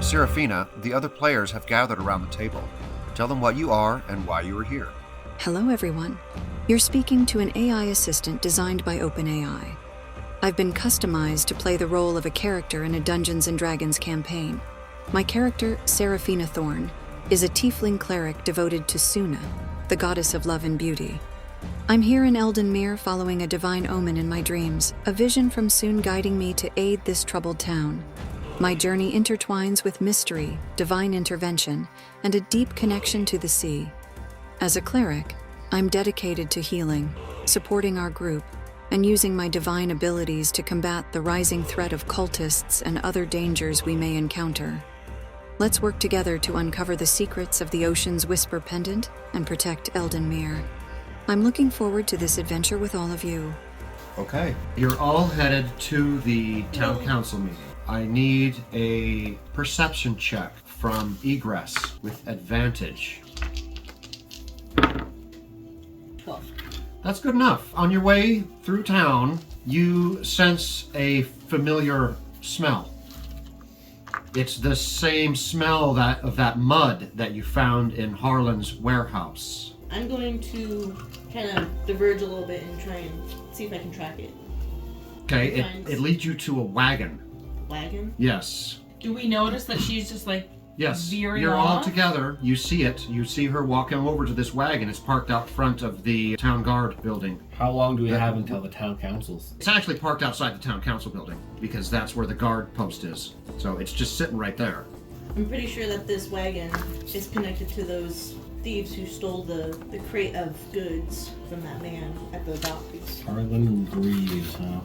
Seraphina, the other players have gathered around the table. Tell them what you are and why you are here. Hello, everyone. You're speaking to an AI assistant designed by OpenAI. I've been customized to play the role of a character in a Dungeons & Dragons campaign. My character, Seraphina Thorn, is a tiefling cleric devoted to Suna, the goddess of love and beauty. I'm here in Eldenmere following a divine omen in my dreams, a vision from Sun guiding me to aid this troubled town. My journey intertwines with mystery, divine intervention, and a deep connection to the sea. As a cleric, I'm dedicated to healing, supporting our group, and using my divine abilities to combat the rising threat of cultists and other dangers we may encounter. Let's work together to uncover the secrets of the Ocean's Whisper Pendant and protect Eldenmere. I'm looking forward to this adventure with all of you. Okay. You're all headed to the town council meeting. I need a perception check from Egress with advantage. 12. That's good enough. On your way through town, you sense a familiar smell. It's the same smell of that mud that you found in Harlan's warehouse. I'm going to kind of diverge a little bit and try and see if I can track it. Okay, it leads you to a wagon. Wagon? Yes. Do we notice that she's just like Yes, veering you're all off? together. You see it. You see her walking over to this wagon. It's parked out front of the town guard building. How long do we have until the town council's? It's actually parked outside the town council building because that's where the guard post is. So it's just sitting right there. I'm pretty sure that this wagon is connected to those thieves who stole the crate of goods from that man at the docks. Harlan Greaves, huh?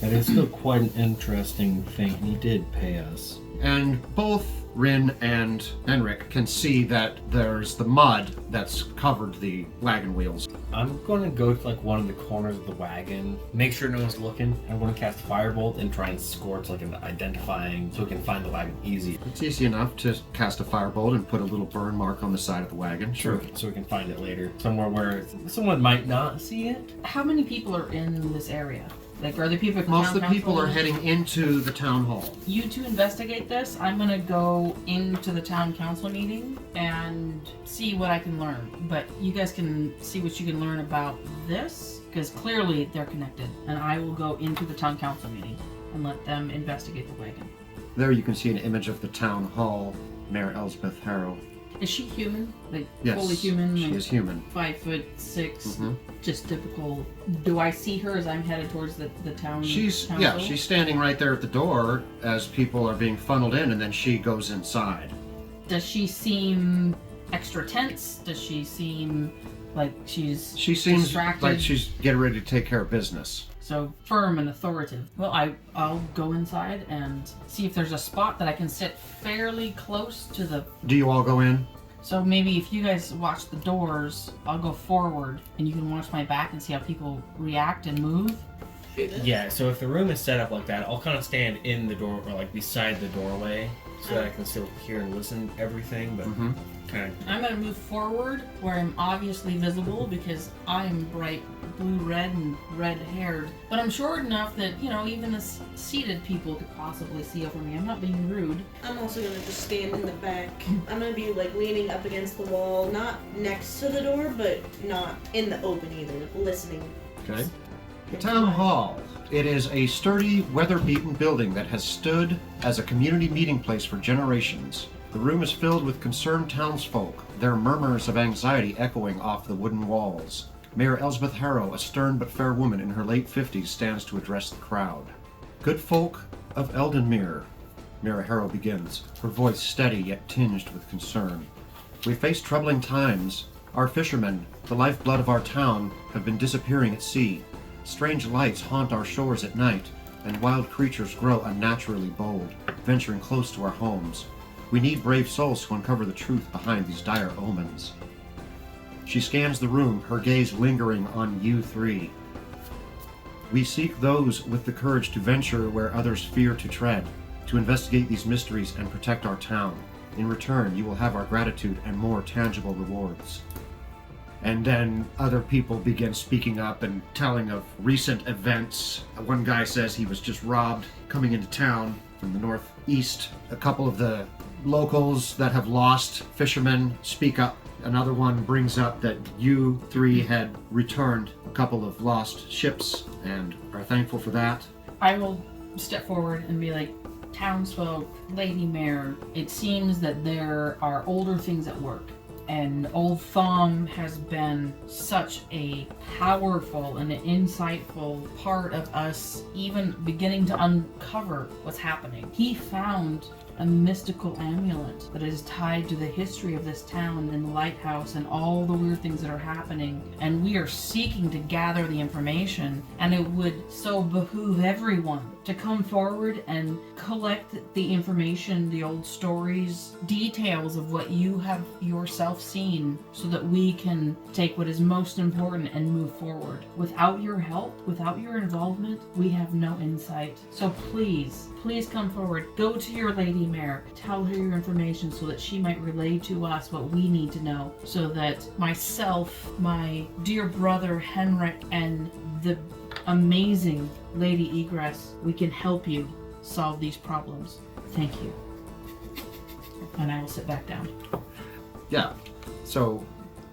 That is still quite an interesting thing. He did pay us. And both Rin and Henrik can see that there's the mud that's covered the wagon wheels. I'm going to go to like one of the corners of the wagon, make sure no one's looking. I'm going to cast Firebolt and try and scorch like an identifying so we can find the wagon easy. It's easy enough to cast a firebolt and put a little burn mark on the side of the wagon. Sure. So we can find it later. Somewhere where someone might not see it. How many people are in this area? Like, are there people at the Most town of the people council? are heading into the town hall. You two investigate this. I'm gonna go into the town council meeting and see what I can learn. But you guys can see what you can learn about this, because clearly they're connected. And I will go into the town council meeting and let them investigate the wagon. There you can see an image of the town hall, Mayor Elsbeth Harrow. Is she human? Like, Yes, fully human? she like, is human. 5'6", Mhm. just typical. Do I see her as I'm headed towards the town council? She's standing right there at the door as people are being funneled in, and then she goes inside. Does she seem extra tense? Does she seem like She seems distracted? like she's getting ready to take care of business. So firm and authoritative. Well, I'll go inside and see if there's a spot that I can sit fairly close to the... Do you all go in? So maybe if you guys watch the doors, I'll go forward and you can watch my back and see how people react and move. Yeah, so if the room is set up like that, I'll kind of stand in the door or like beside the doorway so that I can still hear and listen to everything, but kind of... I'm going to move forward where I'm obviously visible because I'm bright blue-red and red-haired. But I'm short enough that, even the seated people could possibly see over me. I'm not being rude. I'm also going to just stand in the back. I'm going to be like leaning up against the wall, not next to the door, but not in the open either, listening. Okay. The town hall. It is a sturdy, weather-beaten building that has stood as a community meeting place for generations. The room is filled with concerned townsfolk, their murmurs of anxiety echoing off the wooden walls. Mayor Elsbeth Harrow, a stern but fair woman in her late 50s, stands to address the crowd. Good folk of Eldenmere, Mayor Harrow begins, her voice steady yet tinged with concern. We face troubling times. Our fishermen, the lifeblood of our town, have been disappearing at sea. Strange lights haunt our shores at night, and wild creatures grow unnaturally bold, venturing close to our homes. We need brave souls to uncover the truth behind these dire omens. She scans the room, her gaze lingering on you three. We seek those with the courage to venture where others fear to tread, to investigate these mysteries and protect our town. In return, you will have our gratitude and more tangible rewards. And then other people begin speaking up and telling of recent events. One guy says he was just robbed coming into town from the east, a couple of the locals that have lost fishermen speak up. Another one brings up that you three had returned a couple of lost ships and are thankful for that. I will step forward and be like, townsfolk, Lady Mare, it seems that there are older things at work. And Old Thom has been such a powerful and insightful part of us even beginning to uncover what's happening. He found a mystical amulet that is tied to the history of this town and the lighthouse and all the weird things that are happening. And we are seeking to gather the information, and it would so behoove everyone to come forward and collect the information, the old stories, details of what you have yourself seen, so that we can take what is most important and move forward. Without your help, without your involvement, we have no insight. So please come forward. Go to your Lady Mare. Tell her your information so that she might relay to us what we need to know, so that myself, my dear brother Henrik, and the amazing Lady Egress, we can help you solve these problems. Thank you. And I will sit back down. Yeah. So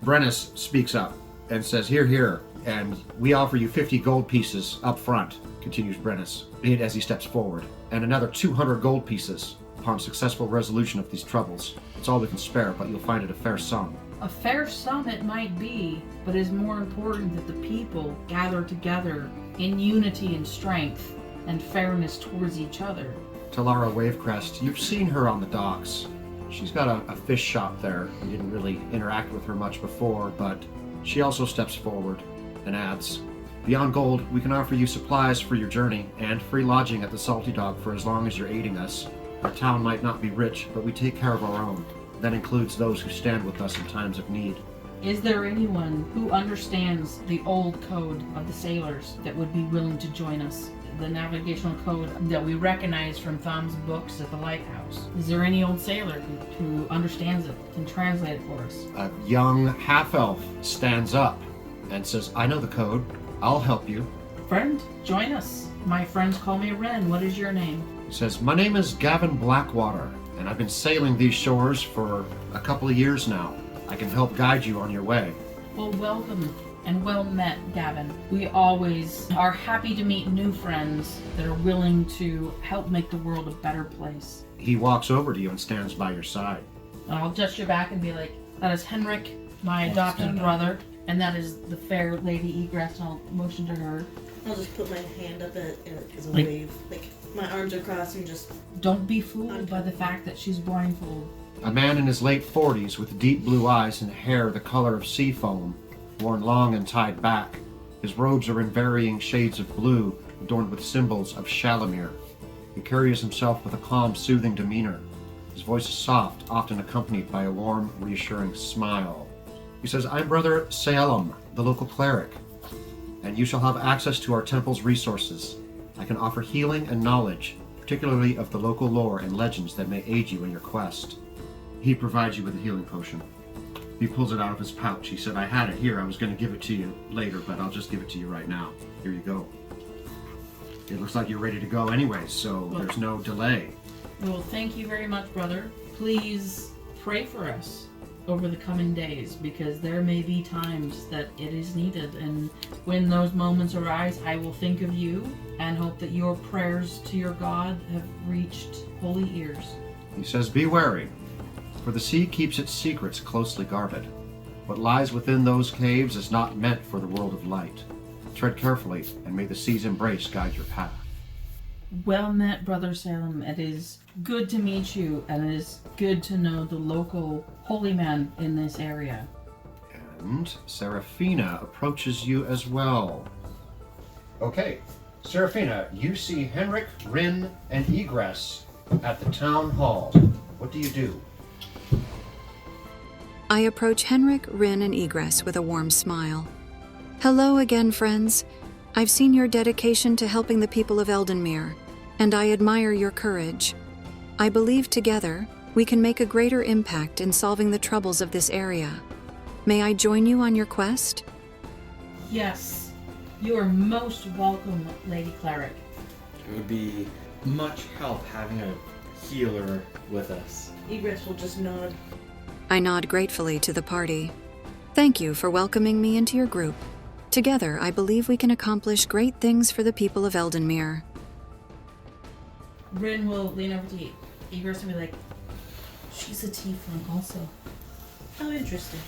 Brennus speaks up and says, here, and we offer you 50 gold pieces up front, continues Brennus, as he steps forward, and another 200 gold pieces upon successful resolution of these troubles. It's all we can spare, but you'll find it a fair sum. A fair sum it might be, but it is more important that the people gather together in unity and strength and fairness towards each other. Talara Wavecrest, you've seen her on the docks. She's got a fish shop there. You didn't really interact with her much before, but she also steps forward and adds, beyond gold, we can offer you supplies for your journey and free lodging at the Salty Dog for as long as you're aiding us. Our town might not be rich, but we take care of our own. That includes those who stand with us in times of need. Is there anyone who understands the old code of the sailors that would be willing to join us? The navigational code that we recognize from Thom's books at the lighthouse. Is there any old sailor who understands it, can translate it for us? A young half-elf stands up and says, I know the code. I'll help you. Friend, join us. My friends call me Ren. What is your name? He says, my name is Gavin Blackwater, and I've been sailing these shores for a couple of years now. I can help guide you on your way. Well, welcome and well met, Gavin. We always are happy to meet new friends that are willing to help make the world a better place. He walks over to you and stands by your side. And I'll touch your back and be like, that is Henrik, my adopted brother, and that is the fair Lady Egress, and I'll motion to her. I'll just put my hand up as a wave. Like, my arms are crossed and just... Don't be fooled by the fact that she's blindfolded. A man in his late 40s with deep blue eyes and hair the color of sea foam, worn long and tied back. His robes are in varying shades of blue, adorned with symbols of Shalimere. He carries himself with a calm, soothing demeanor. His voice is soft, often accompanied by a warm, reassuring smile. He says, I'm Brother Salem, the local cleric, and you shall have access to our temple's resources. I can offer healing and knowledge, particularly of the local lore and legends that may aid you in your quest. He provides you with a healing potion. He pulls it out of his pouch. He said, I had it here. I was going to give it to you later, but I'll just give it to you right now. Here you go. It looks like you're ready to go anyway, so there's no delay. Well, thank you very much, brother. Please pray for us over the coming days, because there may be times that it is needed, and when those moments arise, I will think of you and hope that your prayers to your God have reached holy ears. He says, be wary, for the sea keeps its secrets closely guarded. What lies within those caves is not meant for the world of light. Tread carefully, and may the sea's embrace guide your path. Well met, Brother Salem. It is good to meet you, and it is good to know the local holy man in this area. And Seraphina approaches you as well. Okay, Seraphina, you see Henrik, Rin, and Egress at the town hall. What do you do? I approach Henrik, Rin, and Egress with a warm smile. Hello again, friends. I've seen your dedication to helping the people of Eldenmere, and I admire your courage. I believe together we can make a greater impact in solving the troubles of this area. May I join you on your quest? Yes, you are most welcome, Lady Cleric. It would be much help having a healer with us. Egress will just nod. I nod gratefully to the party. Thank you for welcoming me into your group. Together, I believe we can accomplish great things for the people of Eldenmere. Rin will lean over to Egress and be like, she's a tiefling also. Oh, interesting.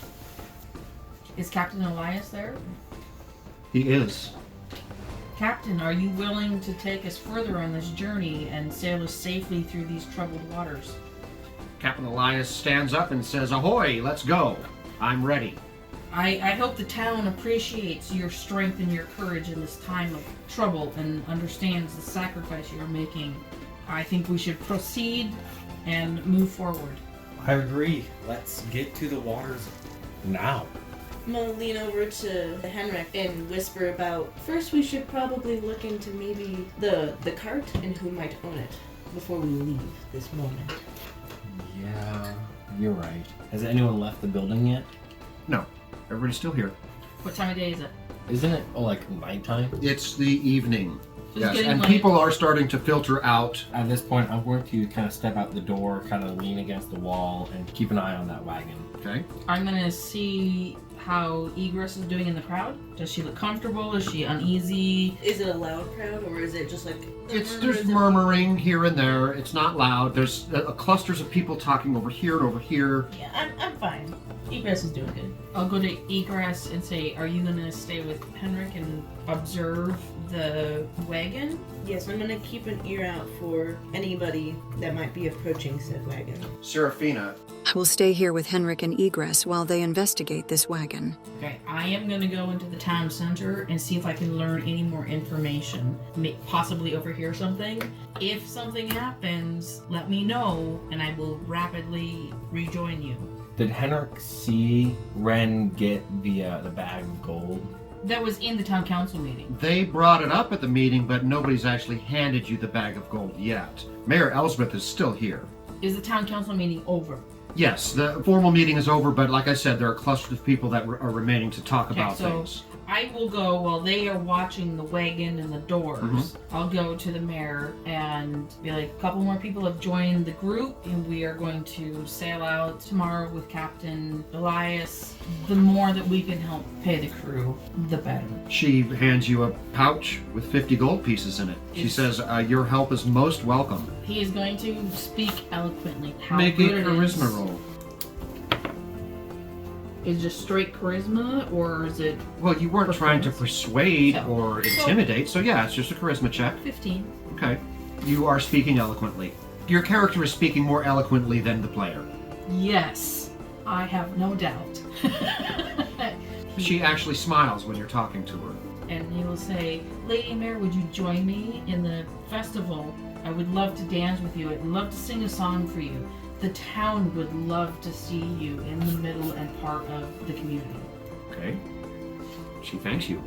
Is Captain Elias there? He is. Captain, are you willing to take us further on this journey and sail us safely through these troubled waters? Captain Elias stands up and says, "Ahoy, let's go. I'm ready." I hope the town appreciates your strength and your courage in this time of trouble and understands the sacrifice you are making. I think we should proceed and move forward. I agree. Let's get to the waters now. I'm gonna lean over to Henrik and whisper about, first we should probably look into maybe the cart and who might own it before we leave this moment. Yeah, you're right. Has anyone left the building yet? No, everybody's still here. What time of day is it? Isn't it like nighttime? It's the evening. It's Yes, getting and late. people are starting to filter out. At this point, I'm going to kind of step out the door, kind of lean against the wall, and keep an eye on that wagon. Okay. I'm gonna see how Egress is doing in the crowd. Does she look comfortable? Is she uneasy? Is it a loud crowd or is it just like There's murmuring here and there. It's not loud. There's clusters of people talking over here and over here. Yeah, I'm fine. Egress is doing good. I'll go to Egress and say, are you gonna stay with Henrik and observe the wagon? Yes, I'm gonna keep an ear out for anybody that might be approaching said wagon. Seraphina. I will stay here with Henrik and Egress while they investigate this wagon. Okay, I am gonna go into the town center and see if I can learn any more information. Possibly overhear something. If something happens, let me know and I will rapidly rejoin you. Did Henrik see Ren get the bag of gold? That was in the town council meeting. They brought it up at the meeting, but nobody's actually handed you the bag of gold yet. Mayor Elsbeth is still here. Is the town council meeting over? Yes, the formal meeting is over, but like I said, there are clusters of people that are remaining to talk about so things. I will go while they are watching the wagon and the doors. Mm-hmm. I'll go to the mayor and be like, a couple more people have joined the group and we are going to sail out tomorrow with Captain Elias. The more that we can help pay the crew, the better. She hands you a pouch with 50 gold pieces in it. She It's- says, your help is most welcome. He is going to speak eloquently. How Make a good it charisma is. roll. Is it just straight charisma or is it Well, you weren't trying to persuade No. or intimidate, so yeah, it's just a charisma check. 15? Okay. You are speaking eloquently. Your character is speaking more eloquently than the player. Yes, I have no doubt. She actually smiles when you're talking to her. And he will say, Lady Mare, would you join me in the festival? I would love to dance with you. I'd love to sing a song for you. The town would love to see you in the middle and part of the community. Okay. She thanks you.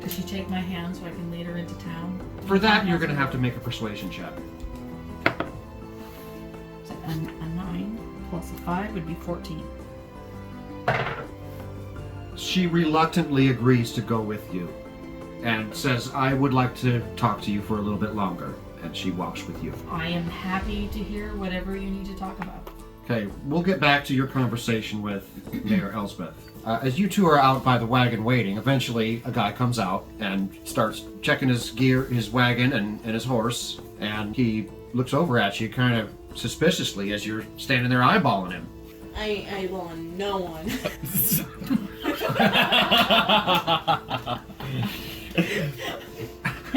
Could she take my hand so I can lead her into town? For that, you're going to have to make a persuasion check. So a 9 plus a 5 would be 14. She reluctantly agrees to go with you and says, I would like to talk to you for a little bit longer. And she walks with you. I am happy to hear whatever you need to talk about. Okay, we'll get back to your conversation with Mayor Elsbeth. As you two are out by the wagon waiting, eventually a guy comes out and starts checking his gear, his wagon and his horse, and he looks over at you kind of suspiciously as you're standing there eyeballing him. I eyeball on no one.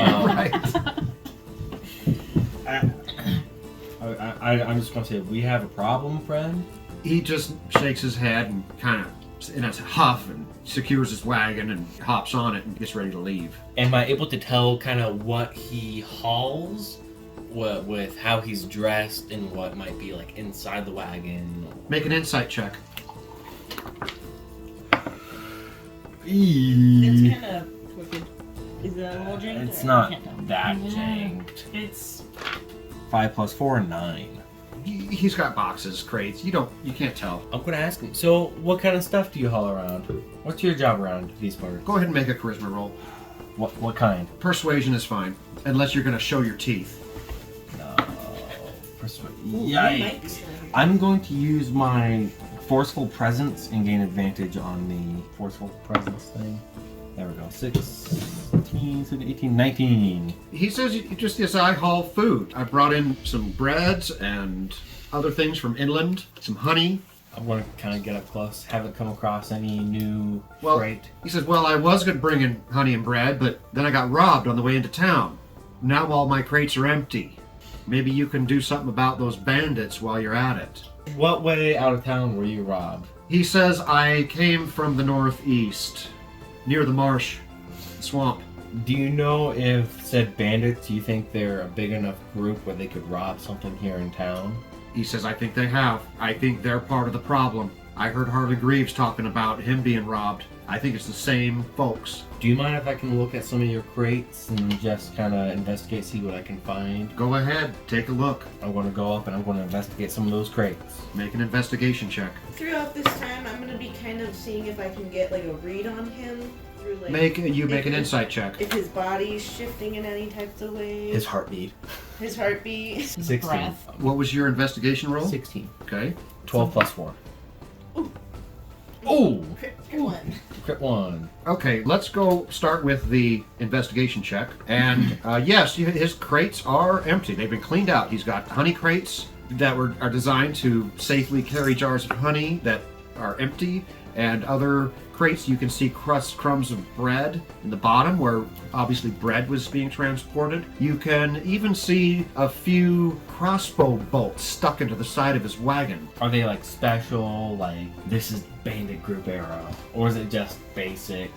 Right. I'm just gonna say, we have a problem, friend. He just shakes his head and kind of, in a huff, and secures his wagon and hops on it and gets ready to leave. Am I able to tell kind of what he hauls, with how he's dressed, and what might be like inside the wagon? Make an insight check. It's kind of crooked. Is that a little janked? It's or- not I can't tell. that Yeah. janked. It's 5 plus 4, 9. He's got boxes, crates. You can't tell. I'm gonna ask him. So, what kind of stuff do you haul around? What's your job around these parts? Go ahead and make a charisma roll. What kind? Persuasion is fine, unless you're going to show your teeth. No. Ooh, you might be still here. I'm going to use my forceful presence and gain advantage on the forceful presence thing. There we go. 16, 18, 19. He says just as I haul food. I brought in some breads and other things from inland, some honey. I want to kind of get up close. Haven't come across any new Well, freight. he says, well, I was going to bring in honey and bread, but then I got robbed on the way into town. Now all my crates are empty. Maybe you can do something about those bandits while you're at it. What way out of town were you robbed? He says, I came from the northeast, near the marsh, swamp. Do you know if said bandits, do you think they're a big enough group where they could rob something here in town? He says, I think they have. I think they're part of the problem. I heard Harvey Greaves talking about him being robbed. I think it's the same folks. Do you mind if I can look at some of your crates and just kind of investigate, see what I can find? Go ahead, take a look. I'm going to go up and I'm going to investigate some of those crates. Make an investigation check. Throughout this time, I'm gonna be kind of seeing if I can get like a read on him through like. Make an if insight check. If his body's shifting in any types of ways. His heartbeat. His heartbeat. His 16. breath. What was your investigation roll? 16. Okay. 12 plus 4. Ooh. Ooh! Crit one. Crit 1. Okay, let's go start with the investigation check. And yes, his crates are empty. They've been cleaned out. He's got honey crates that are designed to safely carry jars of honey that are empty, and other crates you can see crumbs of bread in the bottom where obviously bread was being transported. You can even see a few crossbow bolts stuck into the side of his wagon. Are they like special, like this is bandit group arrow? Or is it just basic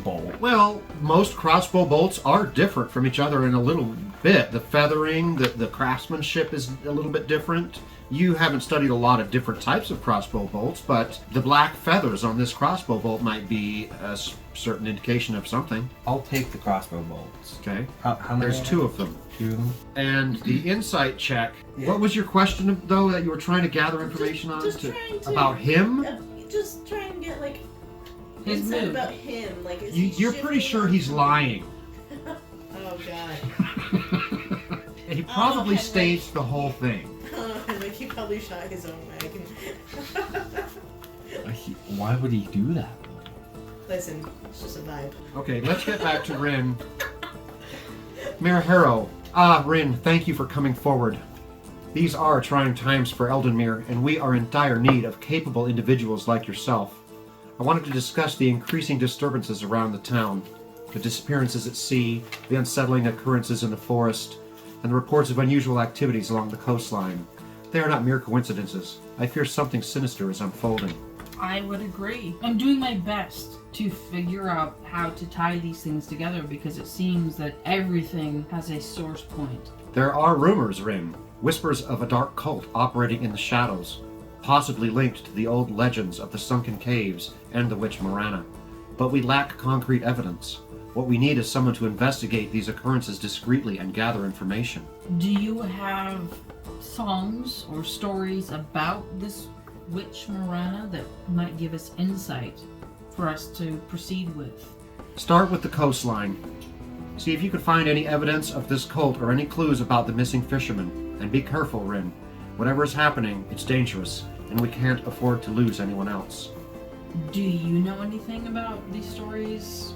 bolt? Well, most crossbow bolts are different from each other in a little bit. The feathering, the craftsmanship is a little bit different. You haven't studied a lot of different types of crossbow bolts, but the black feathers on this crossbow bolt might be a certain indication of something. I'll take the crossbow bolts. Okay. How many? There's two of them. 2 of them? And the insight check. What was your question, though, that you were trying to gather information on? Just trying to- about him? Just try and get like His insight mood. about him. Like, is he You're pretty shifting? sure he's lying. Oh god. He probably Henry. staged the whole thing. Like he probably shot his own wagon. Why would he do that? Listen, it's just a vibe. Okay, let's get back to Rin. Mirahero. Ah, Rin, thank you for coming forward. These are trying times for Eldenmere, and we are in dire need of capable individuals like yourself. I wanted to discuss the increasing disturbances around the town, the disappearances at sea, the unsettling occurrences in the forest, and the reports of unusual activities along the coastline. They are not mere coincidences. I fear something sinister is unfolding. I would agree. I'm doing my best to figure out how to tie these things together because it seems that everything has a source point. There are rumors, Rin, whispers of a dark cult operating in the shadows, possibly linked to the old legends of the sunken caves and the witch Morana. But we lack concrete evidence. What we need is someone to investigate these occurrences discreetly and gather information. Do you have songs or stories about this witch Morana that might give us insight for us to proceed with? Start with the coastline. See if you can find any evidence of this cult or any clues about the missing fishermen. And be careful, Rin. Whatever is happening, it's dangerous, and we can't afford to lose anyone else. Do you know anything about these stories?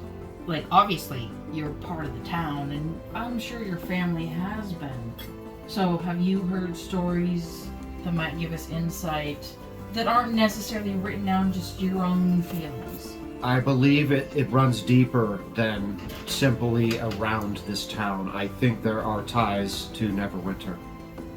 Like, obviously, you're part of the town, and I'm sure your family has been. So, have you heard stories that might give us insight that aren't necessarily written down, just your own feelings? I believe it runs deeper than simply around this town. I think there are ties to Neverwinter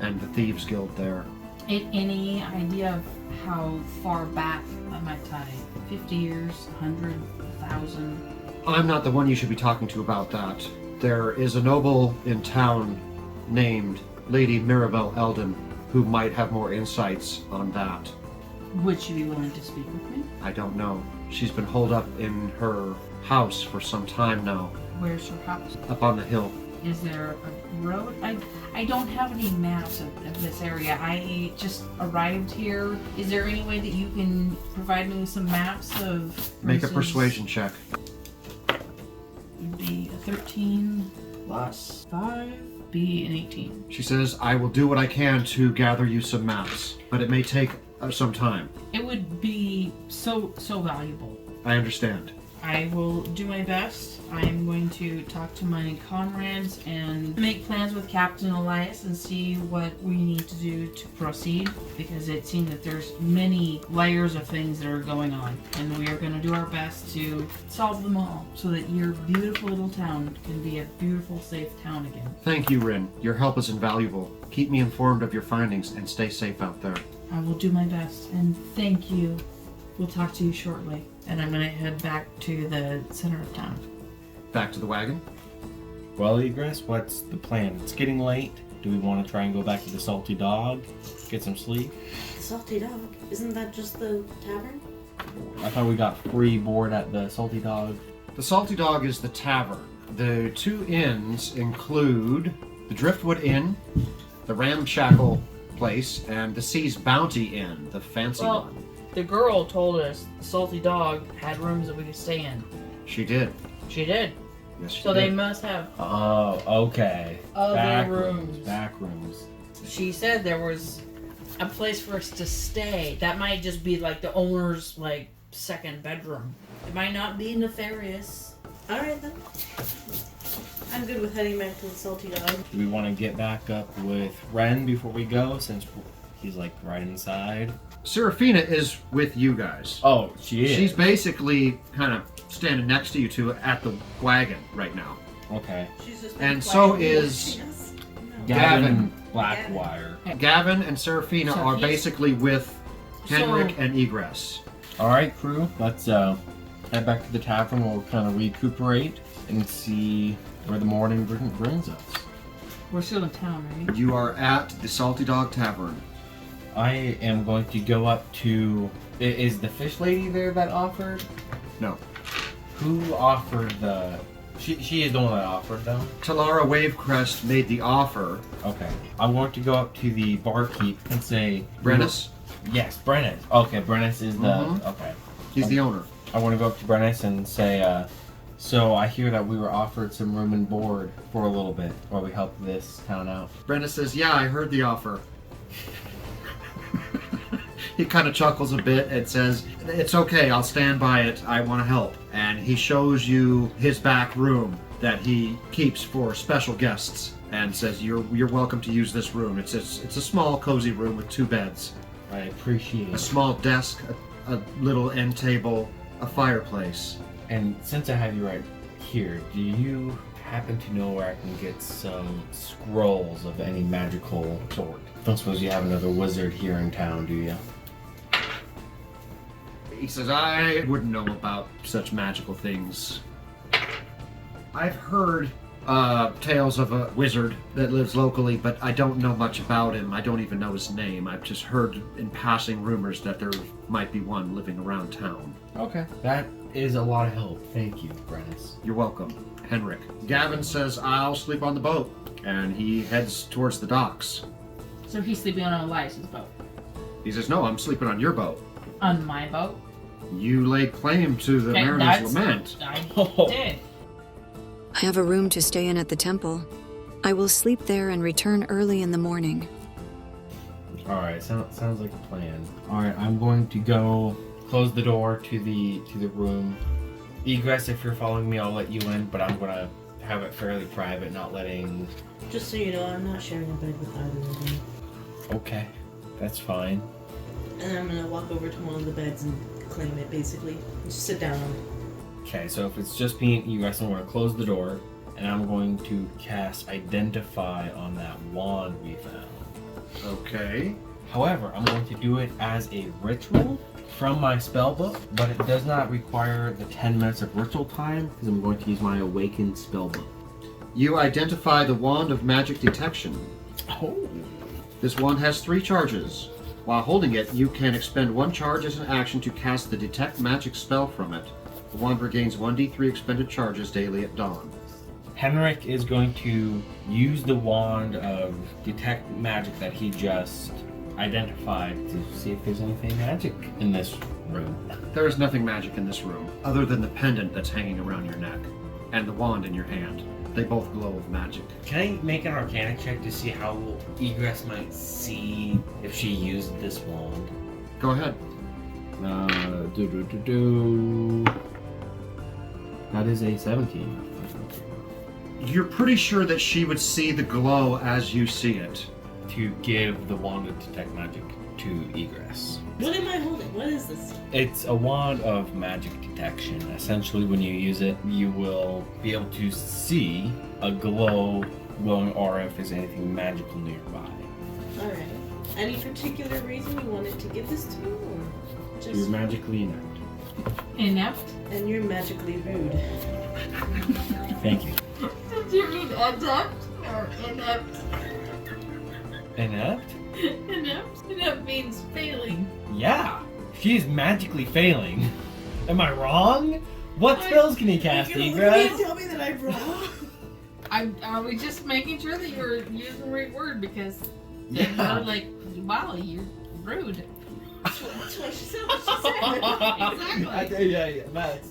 and the Thieves Guild there. Any idea of how far back that might tie? 50 years, 100, 1,000? I'm not the one you should be talking to about that. There is a noble in town named Lady Mirabelle Eldon who might have more insights on that. Would you be willing to speak with me? I don't know. She's been holed up in her house for some time now, Where's your house? up on the hill. Is there a road? I don't have any maps of this area. I just arrived here. Is there any way that you can provide me with some maps of... for Make a instance, persuasion check. Would be a 13 plus 5, be an 18. She says, I will do what I can to gather you some maps, but it may take some time. It would be so valuable. I understand. I will do my best. I am going to talk to my comrades and make plans with Captain Elias and see what we need to do to proceed, because it seems that there's many layers of things that are going on, and we are going to do our best to solve them all so that your beautiful little town can be a beautiful, safe town again. Thank you, Rin. Your help is invaluable. Keep me informed of your findings and stay safe out there. I will do my best, and thank you. We'll talk to you shortly. And I'm going to head back to the center of town. Back to the wagon? Well, Egress, what's the plan? It's getting late. Do we want to try and go back to the Salty Dog? Get some sleep? The Salty Dog? Isn't that just the tavern? I thought we got free board at the Salty Dog. The Salty Dog is the tavern. The two inns include the Driftwood Inn, the Ramshackle Place, and the Sea's Bounty Inn, the fancy one. The girl told us the Salty Dog had rooms that we could stay in. She did. She did. Yes, she So did. they must have Oh, okay. other Back rooms. Back rooms. She said there was a place for us to stay. That might just be like the owner's second bedroom. It might not be nefarious. Alright then. I'm good with heading back to the Salty Dog. Do we want to get back up with Ren before we go, since he's right inside? Seraphina is with you guys. Oh, she is. She's basically kind of standing next to you two at the wagon right now. Okay. She's just And so quietly is watching us. No. Gavin. Blackwire. Gavin and Seraphina So are he's- basically with Henrik So- and Egress. All right, crew. Let's head back to the tavern. We'll kind of recuperate and see where the morning brings us. We're still in town, right? You are at the Salty Dog Tavern. I am going to go up to. Is the fish lady there that offered? No. Who offered the? She is the one that offered though. Talara Wavecrest made the offer. Okay. I'm going to go up to the barkeep and say. Brennis, Yes, Brennis. Okay, Brennis is the. Mhm. Okay. he's the owner. I want to go up to Brennis and say, so I hear that we were offered some room and board for a little bit while we help this town out. Brennis says, yeah, I heard the offer. He kind of chuckles a bit and says, it's okay, I'll stand by it, I want to help. And he shows you his back room that he keeps for special guests and says, you're welcome to use this room. It's a small, cozy room with 2 beds, I appreciate a it. small desk, a little end table, a fireplace. And since I have you right here, do you happen to know where I can get some scrolls of any magical sort? Don't suppose you have another wizard here in town, do you? He says, I wouldn't know about such magical things. I've heard tales of a wizard that lives locally, but I don't know much about him. I don't even know his name. I've just heard in passing rumors that there might be one living around town. Okay. That is a lot of help. Thank you, Brennis. You're welcome, Henrik. Gavin says, I'll sleep on the boat, and he heads towards the docks. So he's sleeping on Elias's boat. He says, no, I'm sleeping on your boat. On my boat? You laid claim to the Okay, Mariner's Lament. I Oh. did. I have a room to stay in at the temple. I will sleep there and return early in the morning. Alright, sounds like a plan. Alright, I'm going to go close the door to the room. Egress, if you're following me, I'll let you in, but I'm gonna have it fairly private, not letting... Just so you know, I'm not sharing a bed with either of you. Okay, that's fine. And I'm gonna walk over to one of the beds and claim it, basically. Just sit down on it. Okay, so if it's just me and Egress, I'm gonna close the door, and I'm going to cast Identify on that wand we found. Okay. However, I'm going to do it as a ritual from my spellbook, but it does not require the 10 minutes of ritual time because I'm going to use my Awakened spellbook. You identify the Wand of Magic Detection. Oh. This wand has 3 charges. While holding it, you can expend 1 charge as an action to cast the Detect Magic spell from it. The wand regains 1d3 expended charges daily at dawn. Henrik is going to use the wand of Detect Magic that he just identified to see if there's anything magic in this room. There is nothing magic in this room, other than the pendant that's hanging around your neck, and the wand in your hand. They both glow with magic. Can I make an Arcana check to see how Egress might see if she used this wand? Go ahead. That is a 17. You're pretty sure that she would see the glow as you see it. To give the wand of detect magic to Egress. What am I holding? What is this? It's a wand of magic detection. Essentially, when you use it, you will be able to see a glowing aura if there's anything magical nearby. Alright. Any particular reason you wanted to give this to me, or just... You're magically inept. Inept? And you're magically rude. Thank you. Did you mean adept or inept? Inept? Inept? Inept means failing. Yeah, she's magically failing. Am I wrong? What spells can he cast, Egress? You tell me that I'm wrong. Are we just making sure that you're using the right word? Because Yeah. you're like, wow, you're rude. That's what she said. What she said. Exactly. Yeah, Max.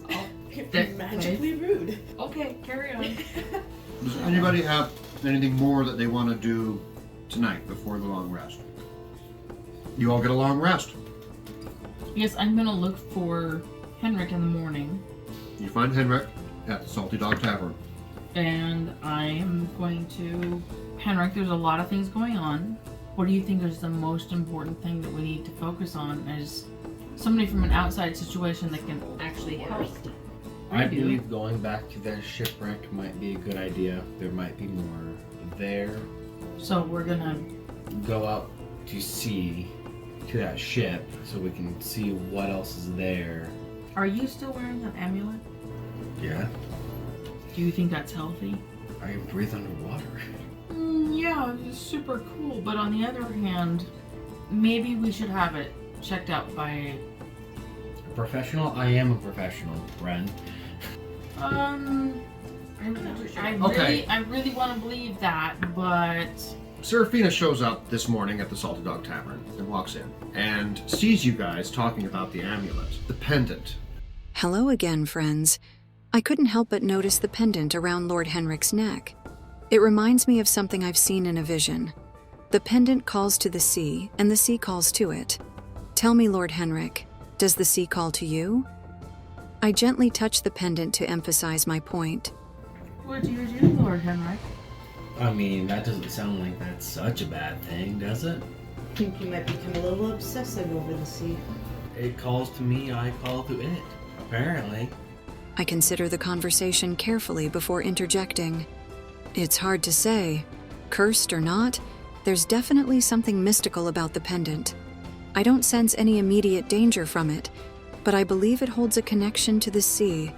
You're magically rude. Okay, carry on. Does anybody have anything more that they want to do tonight before the long rest? You all get a long rest. Yes, I'm gonna look for Henrik in the morning, You find Henrik at the Salty Dog Tavern. and I am going to... Henrik, there's a lot of things going on. What do you think is the most important thing that we need to focus on as somebody from an outside situation that can actually help? I believe going back to their shipwreck might be a good idea. There might be more there. So we're gonna... Go out to sea, to that ship, so we can see what else is there. Are you still wearing that amulet? Yeah. Do you think that's healthy? I can breathe underwater. Yeah, it's super cool, but on the other hand, maybe we should have it checked out by... A professional? I am a professional, Ren. I really want to believe that, but... Seraphina shows up this morning at the Salty Dog Tavern and walks in and sees you guys talking about the amulet, the pendant. Hello again, friends. I couldn't help but notice the pendant around Lord Henrik's neck. It reminds me of something I've seen in a vision. The pendant calls to the sea, and the sea calls to it. Tell me, Lord Henrik, does the sea call to you? I gently touch the pendant to emphasize my point. What do you do, Lord Henrik? I mean, that doesn't sound like that's such a bad thing, does it? I think you might become a little obsessive over the sea. It calls to me, I call to it. Apparently. I consider the conversation carefully before interjecting. It's hard to say. Cursed or not, there's definitely something mystical about the pendant. I don't sense any immediate danger from it, but I believe it holds a connection to the sea,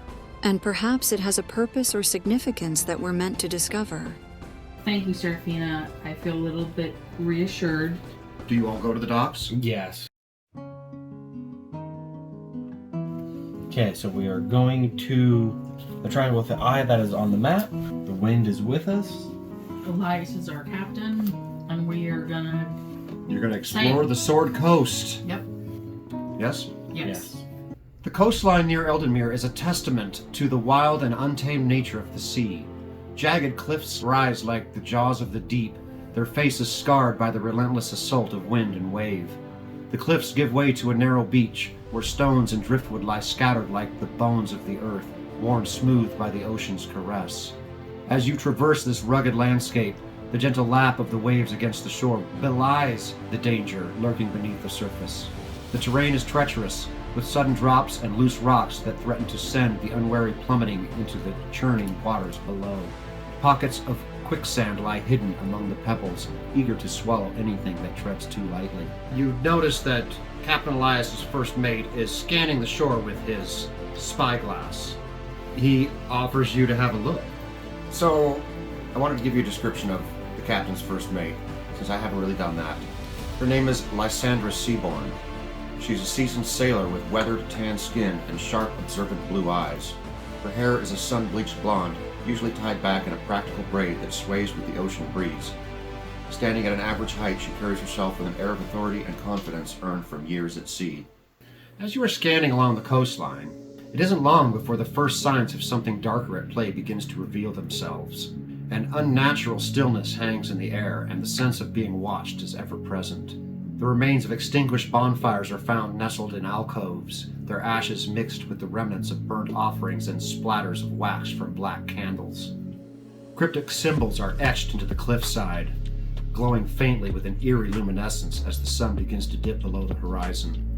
and perhaps it has a purpose or significance that we're meant to discover. Thank you, Seraphina. I feel a little bit reassured. Do you all go to the docks? Yes. Okay, so we are going to the triangle with the eye that is on the map. The wind is with us. Elias is our captain, and we are gonna... You're going to explore the Sword Coast. Yep. Yes? Yes. The coastline near Eldenmere is a testament to the wild and untamed nature of the sea. Jagged cliffs rise like the jaws of the deep, their faces scarred by the relentless assault of wind and wave. The cliffs give way to a narrow beach, where stones and driftwood lie scattered like the bones of the earth, worn smooth by the ocean's caress. As you traverse this rugged landscape, the gentle lap of the waves against the shore belies the danger lurking beneath the surface. The terrain is treacherous, with sudden drops and loose rocks that threaten to send the unwary plummeting into the churning waters below. Pockets of quicksand lie hidden among the pebbles, eager to swallow anything that treads too lightly. You notice that Captain Elias's first mate is scanning the shore with his spyglass. He offers you to have a look. So, I wanted to give you a description of the captain's first mate, since I haven't really done that. Her name is Lysandra Seaborn. She's a seasoned sailor with weathered tan skin and sharp, observant blue eyes. Her hair is a sun-bleached blonde, usually tied back in a practical braid that sways with the ocean breeze. Standing at an average height, she carries herself with an air of authority and confidence earned from years at sea. As you are scanning along the coastline, It isn't long before the first signs of something darker at play begins to reveal themselves. An unnatural stillness hangs in the air, and the sense of being watched is ever present. The remains of extinguished bonfires are found nestled in alcoves, their ashes mixed with the remnants of burnt offerings and splatters of wax from black candles. Cryptic symbols are etched into the cliffside, glowing faintly with an eerie luminescence as the sun begins to dip below the horizon.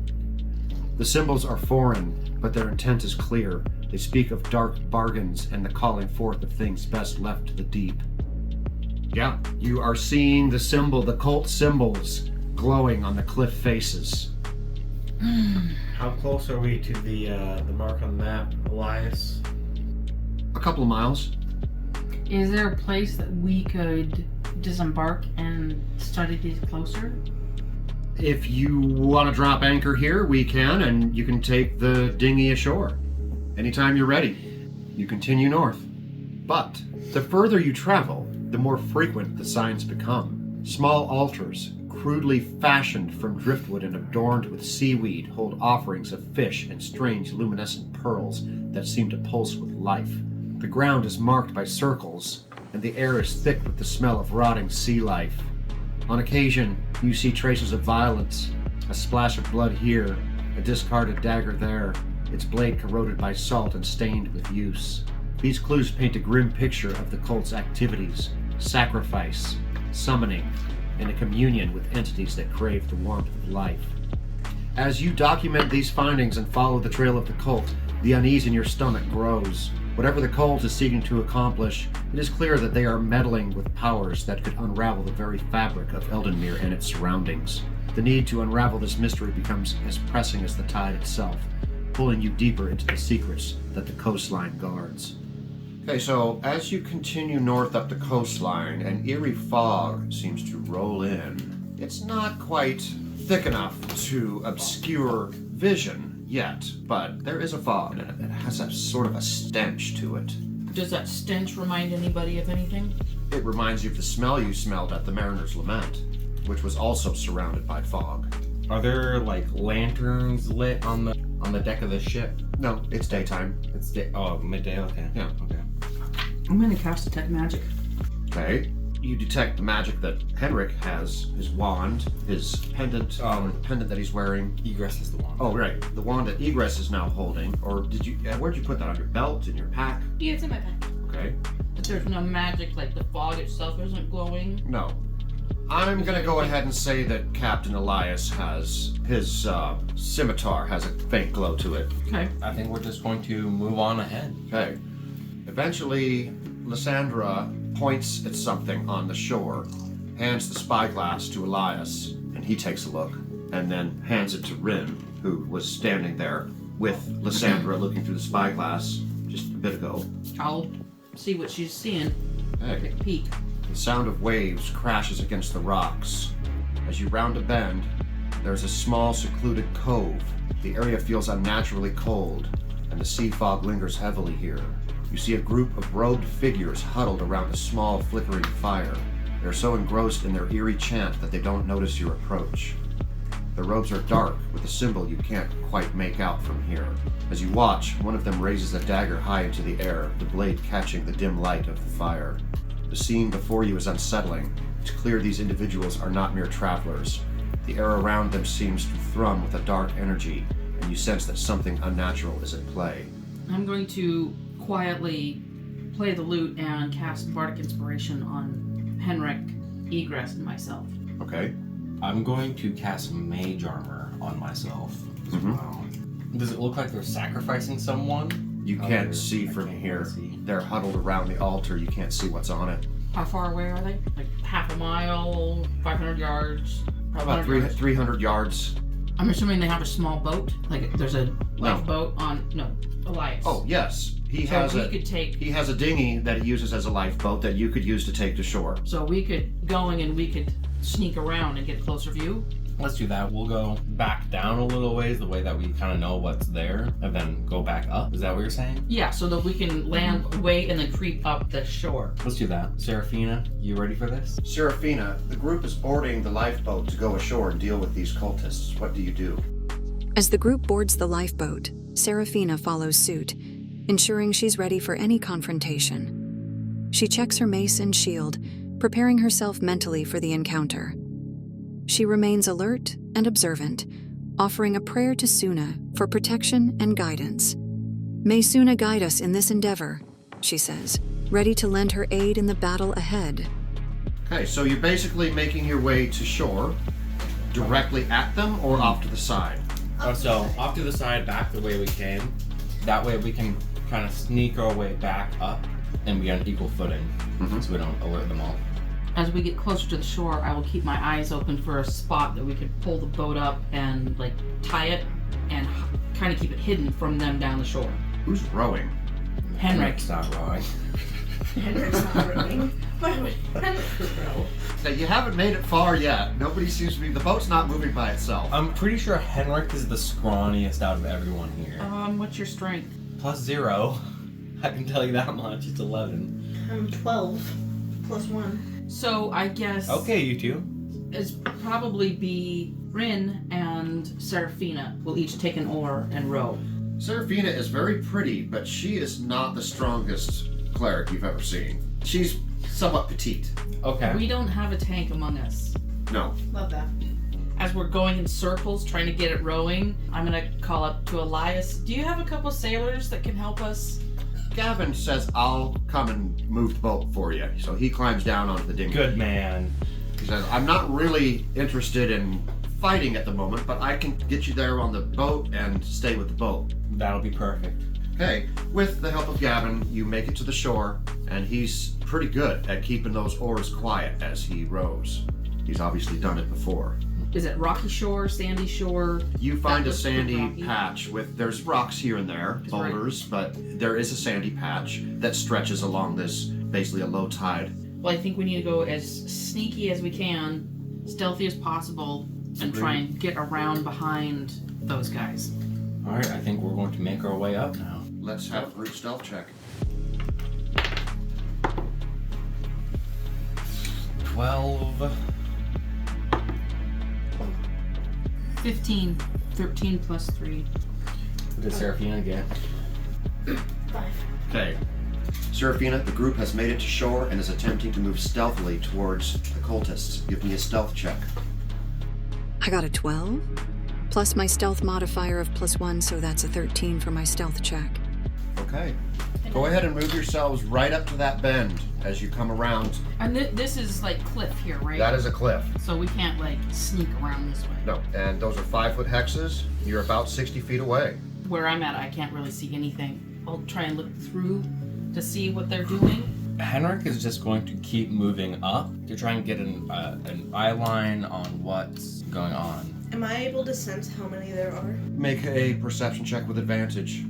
The symbols are foreign, but their intent is clear. They speak of dark bargains and the calling forth of things best left to the deep. Yeah, you are seeing the cult symbols glowing on the cliff faces. How close are we to the mark on the map, Elias? A couple of miles. Is there a place that we could disembark and study these closer? If you want to drop anchor here, we can, and you can take the dinghy ashore. Anytime you're ready. You continue north. But the further you travel, the more frequent the signs become. Small altars, crudely fashioned from driftwood and adorned with seaweed, hold offerings of fish and strange luminescent pearls that seem to pulse with life. The ground is marked by circles, and the air is thick with the smell of rotting sea life. On occasion, you see traces of violence, a splash of blood here, a discarded dagger there, its blade corroded by salt and stained with use. These clues paint a grim picture of the cult's activities, sacrifice, summoning, and a communion with entities that crave the warmth of life. As you document these findings and follow the trail of the cult, the unease in your stomach grows. Whatever the cult is seeking to accomplish, it is clear that they are meddling with powers that could unravel the very fabric of Eldenmere and its surroundings. The need to unravel this mystery becomes as pressing as the tide itself, pulling you deeper into the secrets that the coastline guards. Okay, so as you continue north up the coastline, an eerie fog seems to roll in. It's not quite thick enough to obscure vision yet, but there is a fog, and it has a sort of a stench to it. Does that stench remind anybody of anything? It reminds you of the smell you smelled at the Mariner's Lament, which was also surrounded by fog. Are there like lanterns lit on the deck of the ship? No, it's daytime. It's midday. Okay. Yeah. Okay. I'm gonna cast Detect Magic. Okay. You detect the magic that Henrik has, his wand, his pendant, the pendant that he's wearing. Egress is the one. Oh, right. The wand that Egress is now holding. Or where'd you put that? On your belt? In your pack? Yeah, it's in my pack. Okay. But there's no magic, like the fog itself isn't glowing. No. I'm gonna go ahead and say that Captain Elias has his scimitar has a faint glow to it. Okay. I think we're just going to move on ahead. Okay. Eventually, Lysandra points at something on the shore, hands the spyglass to Elias, and he takes a look, and then hands it to Rin, who was standing there with Lysandra looking through the spyglass just a bit ago. I'll see what she's seeing. Hey. Take a peek. The sound of waves crashes against the rocks. As you round a bend, there's a small secluded cove. The area feels unnaturally cold, and the sea fog lingers heavily here. You see a group of robed figures huddled around a small flickering fire. They're so engrossed in their eerie chant that they don't notice your approach. Their robes are dark, with a symbol you can't quite make out from here. As you watch, one of them raises a dagger high into the air, the blade catching the dim light of the fire. The scene before you is unsettling. It's clear these individuals are not mere travelers. The air around them seems to thrum with a dark energy, and you sense that something unnatural is at play. I'm going to quietly play the lute and cast Bardic Inspiration on Henrik, Egress, and myself. Okay. I'm going to cast Mage Armor on myself as well. Does it look like they're sacrificing someone? You can't see from here. They're huddled around the altar. You can't see what's on it. How far away are they? Like half a mile, 500 yards? About 300 yards. I'm assuming they have a small boat. Like there's a lifeboat on. No, Elias. Oh yes, he So has we a. could take. He has a dinghy that he uses as a lifeboat that you could use to take to shore. So we could going and we could sneak around and get a closer view. Let's do that. We'll go back down a little ways, the way that we kind of know what's there, and then go back up. Is that what you're saying? Yeah, so that we can land, wait, and then creep up the shore. Let's do that. Seraphina, you ready for this? Seraphina, the group is boarding the lifeboat to go ashore and deal with these cultists. What do you do? As the group boards the lifeboat, Seraphina follows suit, ensuring she's ready for any confrontation. She checks her mace and shield, preparing herself mentally for the encounter. She remains alert and observant, offering a prayer to Suna for protection and guidance. "May Suna guide us in this endeavor," she says, ready to lend her aid in the battle ahead. Okay, so you're basically making your way to shore, directly at them or off to the side? So off to the side, back the way we came. That way we can kind of sneak our way back up and be on equal footing, so we don't alert them all. As we get closer to the shore, I will keep my eyes open for a spot that we could pull the boat up and like tie it and kind of keep it hidden from them down the shore. Who's rowing? Henrik's not rowing. Henrik's not rowing. Why would Henrik row? Okay, you haven't made it far yet. Nobody seems to be. The boat's not moving by itself. I'm pretty sure Henrik is the scrawniest out of everyone here. What's your strength? +0. I can tell you that much. It's 11. I'm 12 plus 1. So I guess Okay, you two. it's probably be Rin and Seraphina will each take an oar and row. Seraphina is very pretty, but she is not the strongest cleric you've ever seen. She's somewhat petite. Okay. We don't have a tank among us. No. Love that. As we're going in circles trying to get it rowing, I'm gonna call up to Elias. Do you have a couple sailors that can help us? Gavin says, "I'll come and move the boat for you." So he climbs down onto the dinghy. Good man. He says, "I'm not really interested in fighting at the moment, but I can get you there on the boat and stay with the boat." That'll be perfect. Okay, with the help of Gavin, you make it to the shore, and he's pretty good at keeping those oars quiet as he rows. He's obviously done it before. Is it rocky shore, sandy shore? You find That a looks pretty sandy rocky. patch there's rocks here and there, Right. boulders, but there is a sandy patch that stretches along this, basically a low tide. Well, I think we need to go as sneaky as we can, stealthy as possible, and try and get around behind those guys. Alright, I think we're going to make our way up now. Let's have a group stealth check. 12. 15. 13 plus 3. What did Seraphina get? 5. Okay. Seraphina, the group has made it to shore and is attempting to move stealthily towards the cultists. Give me a stealth check. I got a 12, plus my stealth modifier of +1, so that's a 13 for my stealth check. Okay. Go ahead and move yourselves right up to that bend as you come around. And this is like cliff here, right? That is a cliff. So we can't like sneak around this way. No, and those are 5-foot hexes. You're about 60 feet away. Where I'm at, I can't really see anything. I'll try and look through to see what they're doing. Henrik is just going to keep moving up to try and get an eye line on what's going on. Am I able to sense how many there are? Make a perception check with advantage.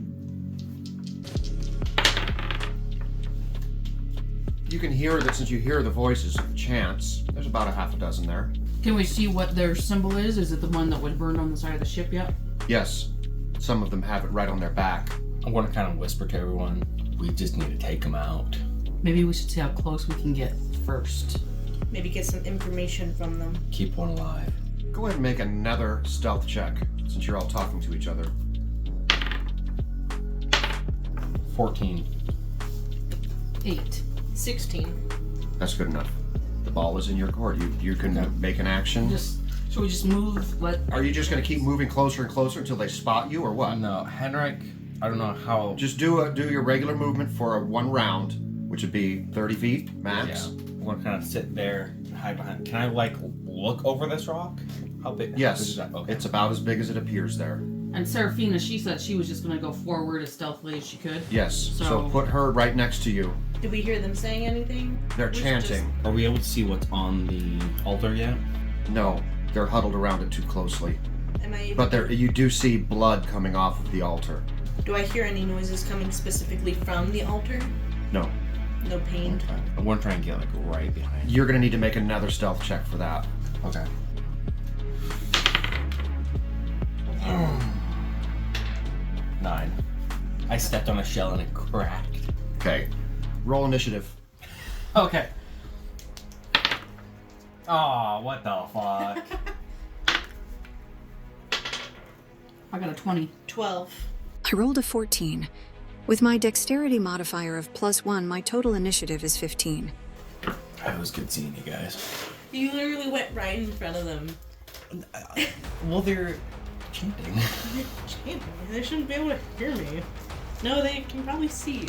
You can hear that since you hear the voices of chants. There's about a half a dozen there. Can we see what their symbol is? Is it the one that was burned on the side of the ship yet? Yes, some of them have it right on their back. I'm going to kind of whisper to everyone, we just need to take them out. Maybe we should see how close we can get first. Maybe get some information from them. Keep one alive. Go ahead and make another stealth check since you're all talking to each other. 14. 8. 16. That's good enough. The ball is in your court. You can make an action. Should we just move? Are you just going to keep moving closer and closer until they spot you, or what? No, Henrik, I don't know how. Just do your regular movement for one round, which would be 30 feet max. Yeah. I'm going to kind of sit there, hide behind. Can I look over this rock? How big? Yes, how big is that? Okay. it's about as big as it appears there. And Seraphina, she said she was just going to go forward as stealthily as she could. Yes, so put her right next to you. Did we hear them saying anything? They're We should chanting. Are we able to see what's on the altar yet? No, they're huddled around it too closely. Am I able But you do see blood coming off of the altar. Do I hear any noises coming specifically from the altar? No. No pain? I want to try and get right behind. You're going to need to make another stealth check for that. Okay. 9. I stepped on a shell and it cracked. Okay. Roll initiative. Okay. Oh, what the fuck? I got a 20. 12. I rolled a 14. With my dexterity modifier of +1, my total initiative is 15. It was good seeing you guys. You literally went right in front of them. Well, they're chanting. They shouldn't be able to hear me. No, they can probably see you.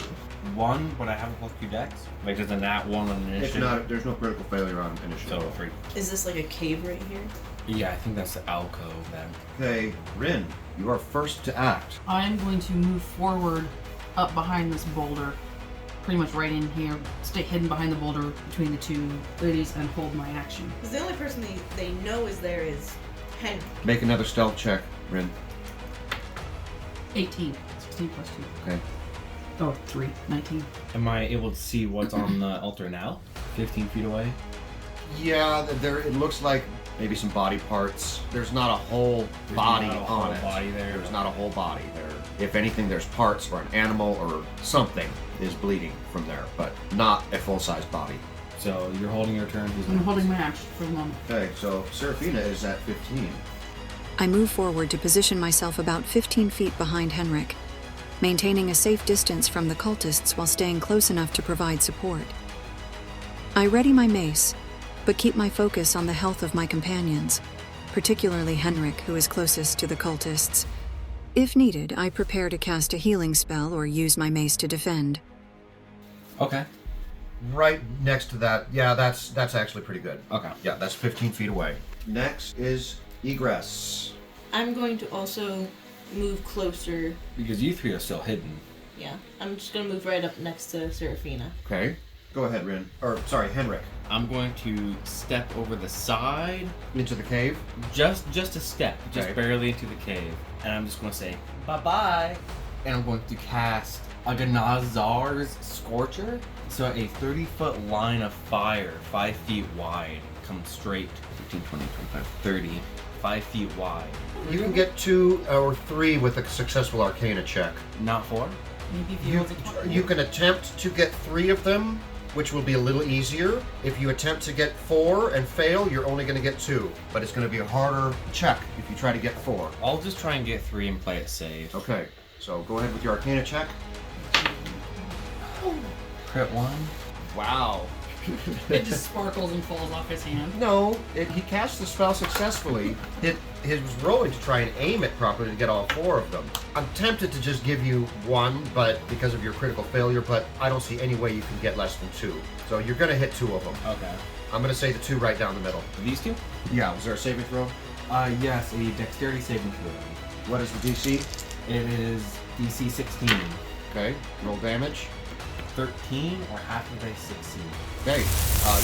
One, but I have a +2 dex. Like, there's a nat 1 on initiative. It's not. There's no critical failure on initiative. So 3. Is this like a cave right here? Yeah, I think that's the alcove then. Okay, Rin, you are first to act. I'm going to move forward up behind this boulder, pretty much right in here, stay hidden behind the boulder between the two ladies and hold my action. Because the only person they know is there is Henry. Make another stealth check, Rin. 18. 16 plus 2. Okay. Oh, 3. 19. Am I able to see what's on the altar now? 15 feet away? Yeah, there. It looks like maybe some body parts. There's not a whole body not a on whole it. body there. There's not a whole body there. If anything, there's parts or an animal or something is bleeding from there, but not a full-size body. So you're holding your turn. Who's I'm next? holding my action for the moment. Okay, so Seraphina is at 15. I move forward to position myself about 15 feet behind Henrik, maintaining a safe distance from the cultists while staying close enough to provide support. I ready my mace, but keep my focus on the health of my companions, particularly Henrik, who is closest to the cultists. If needed, I prepare to cast a healing spell or use my mace to defend. Okay. Right next to that, yeah, that's actually pretty good. Okay. Yeah, that's 15 feet away. Next is Egress. I'm going to also move closer. Because you three are still hidden. Yeah, I'm just going to move right up next to Seraphina. Okay. Go ahead, Rin. Or, sorry, Henrik. I'm going to step over the side, Into the cave. just a step, just Okay. barely into the cave, and I'm just going to say bye-bye, and I'm going to cast Aganazar's Scorcher. So a 30-foot line of fire, 5 feet wide, comes straight 15, 20, 25, 30, 5 feet wide. You can get 2 or 3 with a successful Arcana check. Not 4? Maybe if you roll the You can attempt to get 3 of them, which will be a little easier. If you attempt to get 4 and fail, you're only going to get 2. But it's going to be a harder check if you try to get 4. I'll just try and get 3 and play it safe. Okay, so go ahead with your Arcana check. Crit 1. Wow. It just sparkles and falls off his hand. No, he cast the spell successfully. He was rolling to try and aim it properly to get all 4 of them. I'm tempted to just give you 1, but because of your critical failure, but I don't see any way you can get less than 2. So you're going to hit 2 of them. Okay. I'm going to say the 2 right down the middle. These two? Yeah, was there a saving throw? Yes, a dexterity saving throw. What is the DC? It is DC 16. Okay, roll damage. 13 or half of a 16. Okay,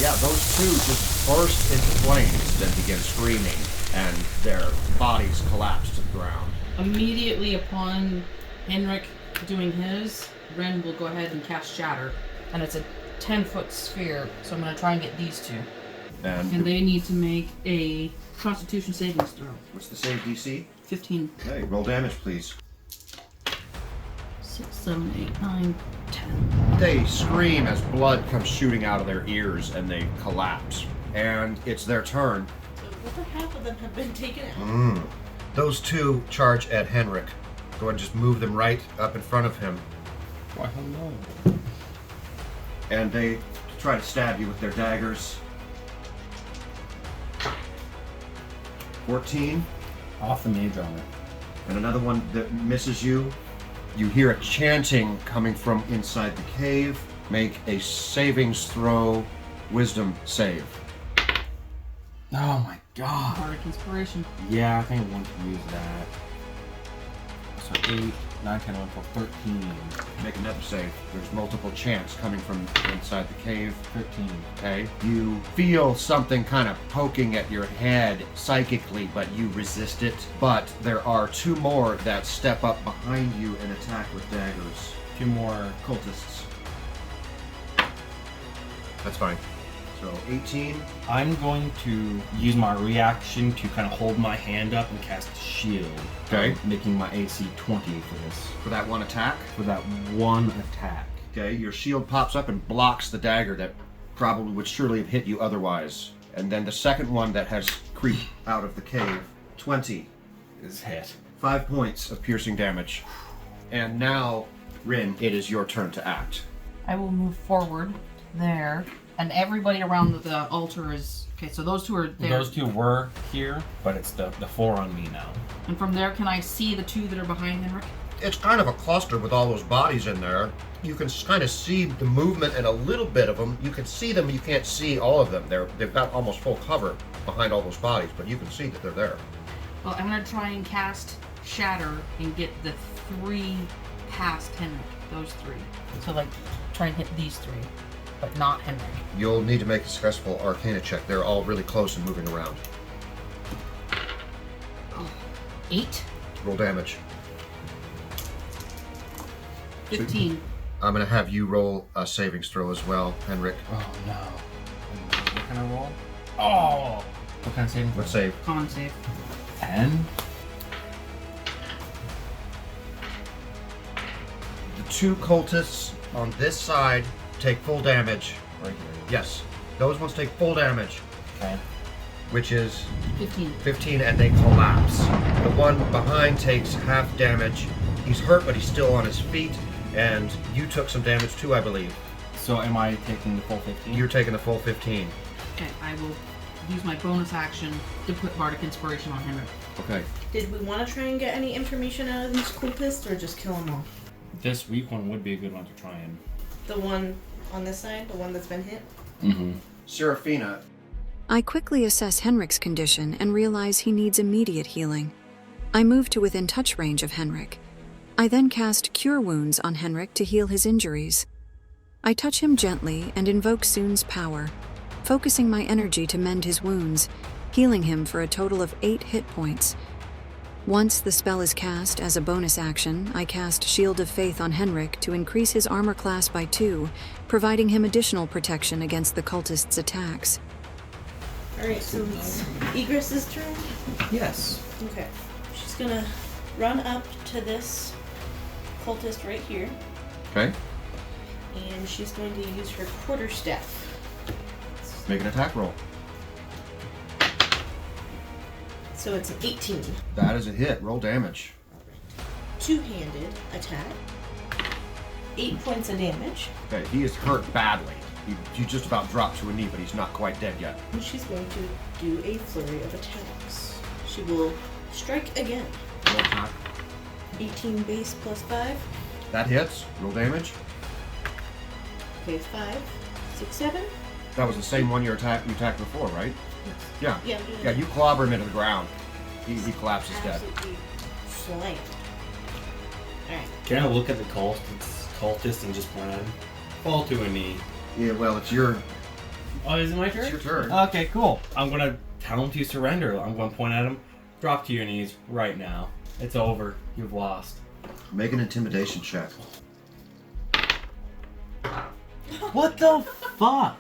yeah, those 2 just burst into flames, then begin screaming, and their bodies collapse to the ground. Immediately upon Henrik doing his, Ren will go ahead and cast Shatter. And it's a 10-foot sphere, so I'm going to try and get these two. And And they need to make a Constitution savings throw. what's the save DC? 15. Okay, roll damage, please. 6, 7, 8, 9, 10. They scream as blood comes shooting out of their ears, and they collapse. And it's their turn. So over half of them have been taken out. Those 2 charge at Henrik. Go ahead and just move them right up in front of him. Why, hello. And they try to stab you with their daggers. 14. Off the mage armor. And another one that misses you. You hear a chanting coming from inside the cave. Make a savings throw, wisdom save. Oh my god. Bardic Inspiration. Yeah, I think I want to use that. So 8, 9, 10, 11, 12, 13. Make another save. There's multiple chants coming from inside the cave. 13. Okay. You feel something kind of poking at your head psychically, but you resist it. But there are 2 more that step up behind you and attack with daggers. 2 more. Cultists. That's fine. So 18. I'm going to use my reaction to kind of hold my hand up and cast shield. Okay. Making my AC 20 for this. For that one attack. For that one attack. Okay, your shield pops up and blocks the dagger that probably would surely have hit you otherwise. And then the second one that has creeped out of the cave. 20. Is hit. 5 points of piercing damage. And now, Rin, it is your turn to act. I will move forward there, and everybody around the altar is okay. So those two are there. Those two were here, but it's the four on me now. And from there, can I see the two that are behind Henrik? It's kind of a cluster with all those bodies in there. You can kind of see the movement and a little bit of them. You can see them, you can't see all of them. They've got almost full cover behind all those bodies, but you can see that they're there. Well, I'm gonna try and cast Shatter and get the three past Henrik. Those three. So like, try and hit these three, but not Henrik. You'll need to make a successful Arcana check. They're all really close and moving around. 8. Roll damage. 15. I'm going to have you roll a savings throw as well, Henrik. Oh no. What kind of roll? Oh! What kind of saving? What save? Con save. 10? The two cultists on this side take full damage. Right here. Yes, those ones take full damage, Okay. which is 15. 15, and they collapse. The one behind takes half damage. He's hurt, but he's still on his feet, and you took some damage too, I believe. So am I taking the full 15? You're taking the full 15. Okay, I will use my bonus action to put Bardic Inspiration on Henrik. Okay. Did we want to try and get any information out of these cultists, or just kill them all? This weak one would be a good one to try and... The one on this side, the one that's been hit? Mm-hmm. Seraphina, I quickly assess Henrik's condition and realize he needs immediate healing. I move to within touch range of Henrik. I then cast Cure Wounds on Henrik to heal his injuries. I touch him gently and invoke Soon's power, focusing my energy to mend his wounds, healing him for a total of 8 hit points. Once the spell is cast as a bonus action, I cast Shield of Faith on Henrik to increase his armor class by 2, providing him additional protection against the cultists' attacks. Alright, so it's Egress's turn? Yes. Okay. She's gonna run up to this cultist right here, okay, and she's going to use her quarterstaff. make an attack roll. So it's an 18. That is a hit. Roll damage. Two-handed attack. 8 points of damage. Okay, he is hurt badly. He just about dropped to a knee, but he's not quite dead yet. And she's going to do a flurry of attacks. She will strike again. Roll attack. 18 base plus 5. That hits. Roll damage. Okay, 5, 6, 7. That was the same one you attacked before, right? Yeah. Yeah, I'm doing Yeah, you clobber him into the ground. He collapses dead. absolutely slammed. Alright. Can I look at the cultist and just plan? Fall to a knee. Yeah, well, it's your Oh, is it my turn? It's your turn. Okay, cool. I'm gonna tell him to surrender. I'm gonna point at him. Drop to your knees right now. It's over. You've lost. Make an intimidation check. What the fuck?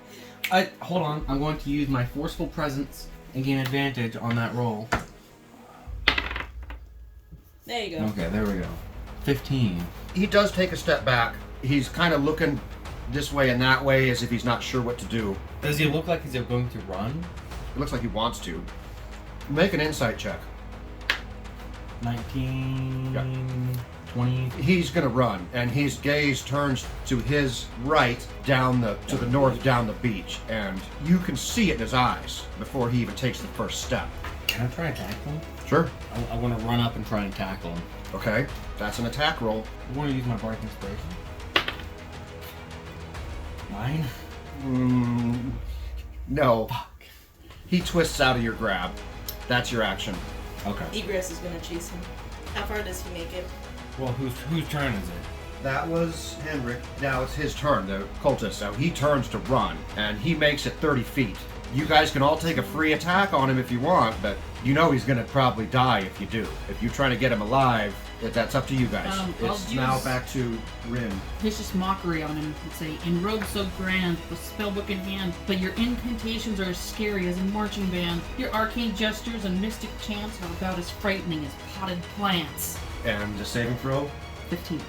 Hold on. I'm going to use my forceful presence and gain advantage on that roll. There you go. Okay, there we go. 15. He does take a step back. He's kind of looking this way and that way as if he's not sure what to do. Does he look like he's going to run? It looks like he wants to. Make an insight check. 19... 20... He's gonna run, and his gaze turns to his right, to the north, down the beach, and you can see it in his eyes before he even takes the first step. Can I try and tackle him? Sure. I want to run up and try and tackle him. Okay, that's an attack roll. I want to use my Bardic Inspiration. 9? No. Fuck. He twists out of your grab. That's your action. Okay. Egress is gonna chase him. How far does he make it? Well, whose turn is it? That was Henrik. Now it's his turn, the cultist. So he turns to run, and he makes it 30 feet. You guys can all take a free attack on him if you want, but you know he's gonna probably die if you do. If you're trying to get him alive, that's up to you guys. It's I'll now use- back to Rin. Vicious mockery on him and say, "In rogue so grand, with spellbook in hand, but your incantations are as scary as a marching band. Your arcane gestures and mystic chants are about as frightening as potted plants." And the saving throw, 15.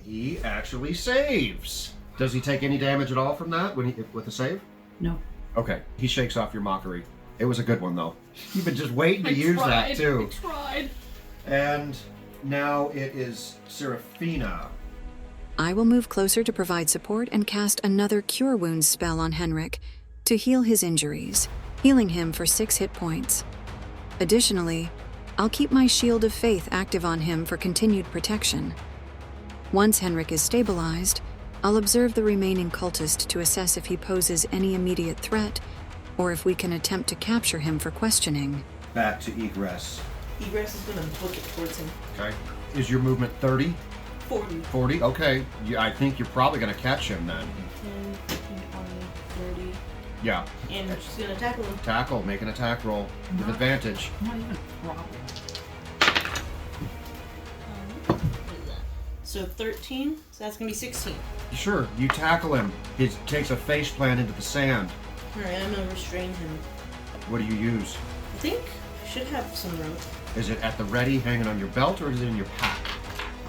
he actually saves. Does he take any damage at all from that with the save? No. Okay, he shakes off your mockery. It was a good one though. You've been just waiting to use that too. I tried. And Now it is Seraphina. I will move closer to provide support and cast another Cure Wounds spell on Henrik to heal his injuries, healing him for 6 hit points. Additionally, I'll keep my Shield of Faith active on him for continued protection. Once Henrik is stabilized, I'll observe the remaining cultist to assess if he poses any immediate threat or if we can attempt to capture him for questioning. Back to Egress. Egress is going to book it towards him. Okay. Is your movement 30? 40. 40? Okay. I think you're probably going to catch him then. 10, 15, 20, 30. Yeah. And she's going to tackle him. Tackle. Make an attack roll with advantage. Not even a problem. So 13, so that's going to be 16. Sure. You tackle him. He takes a face plant into the sand. Alright, I'm going to restrain him. What do you use? I think I should have some rope Is it at the ready, hanging on your belt, or is it in your pack?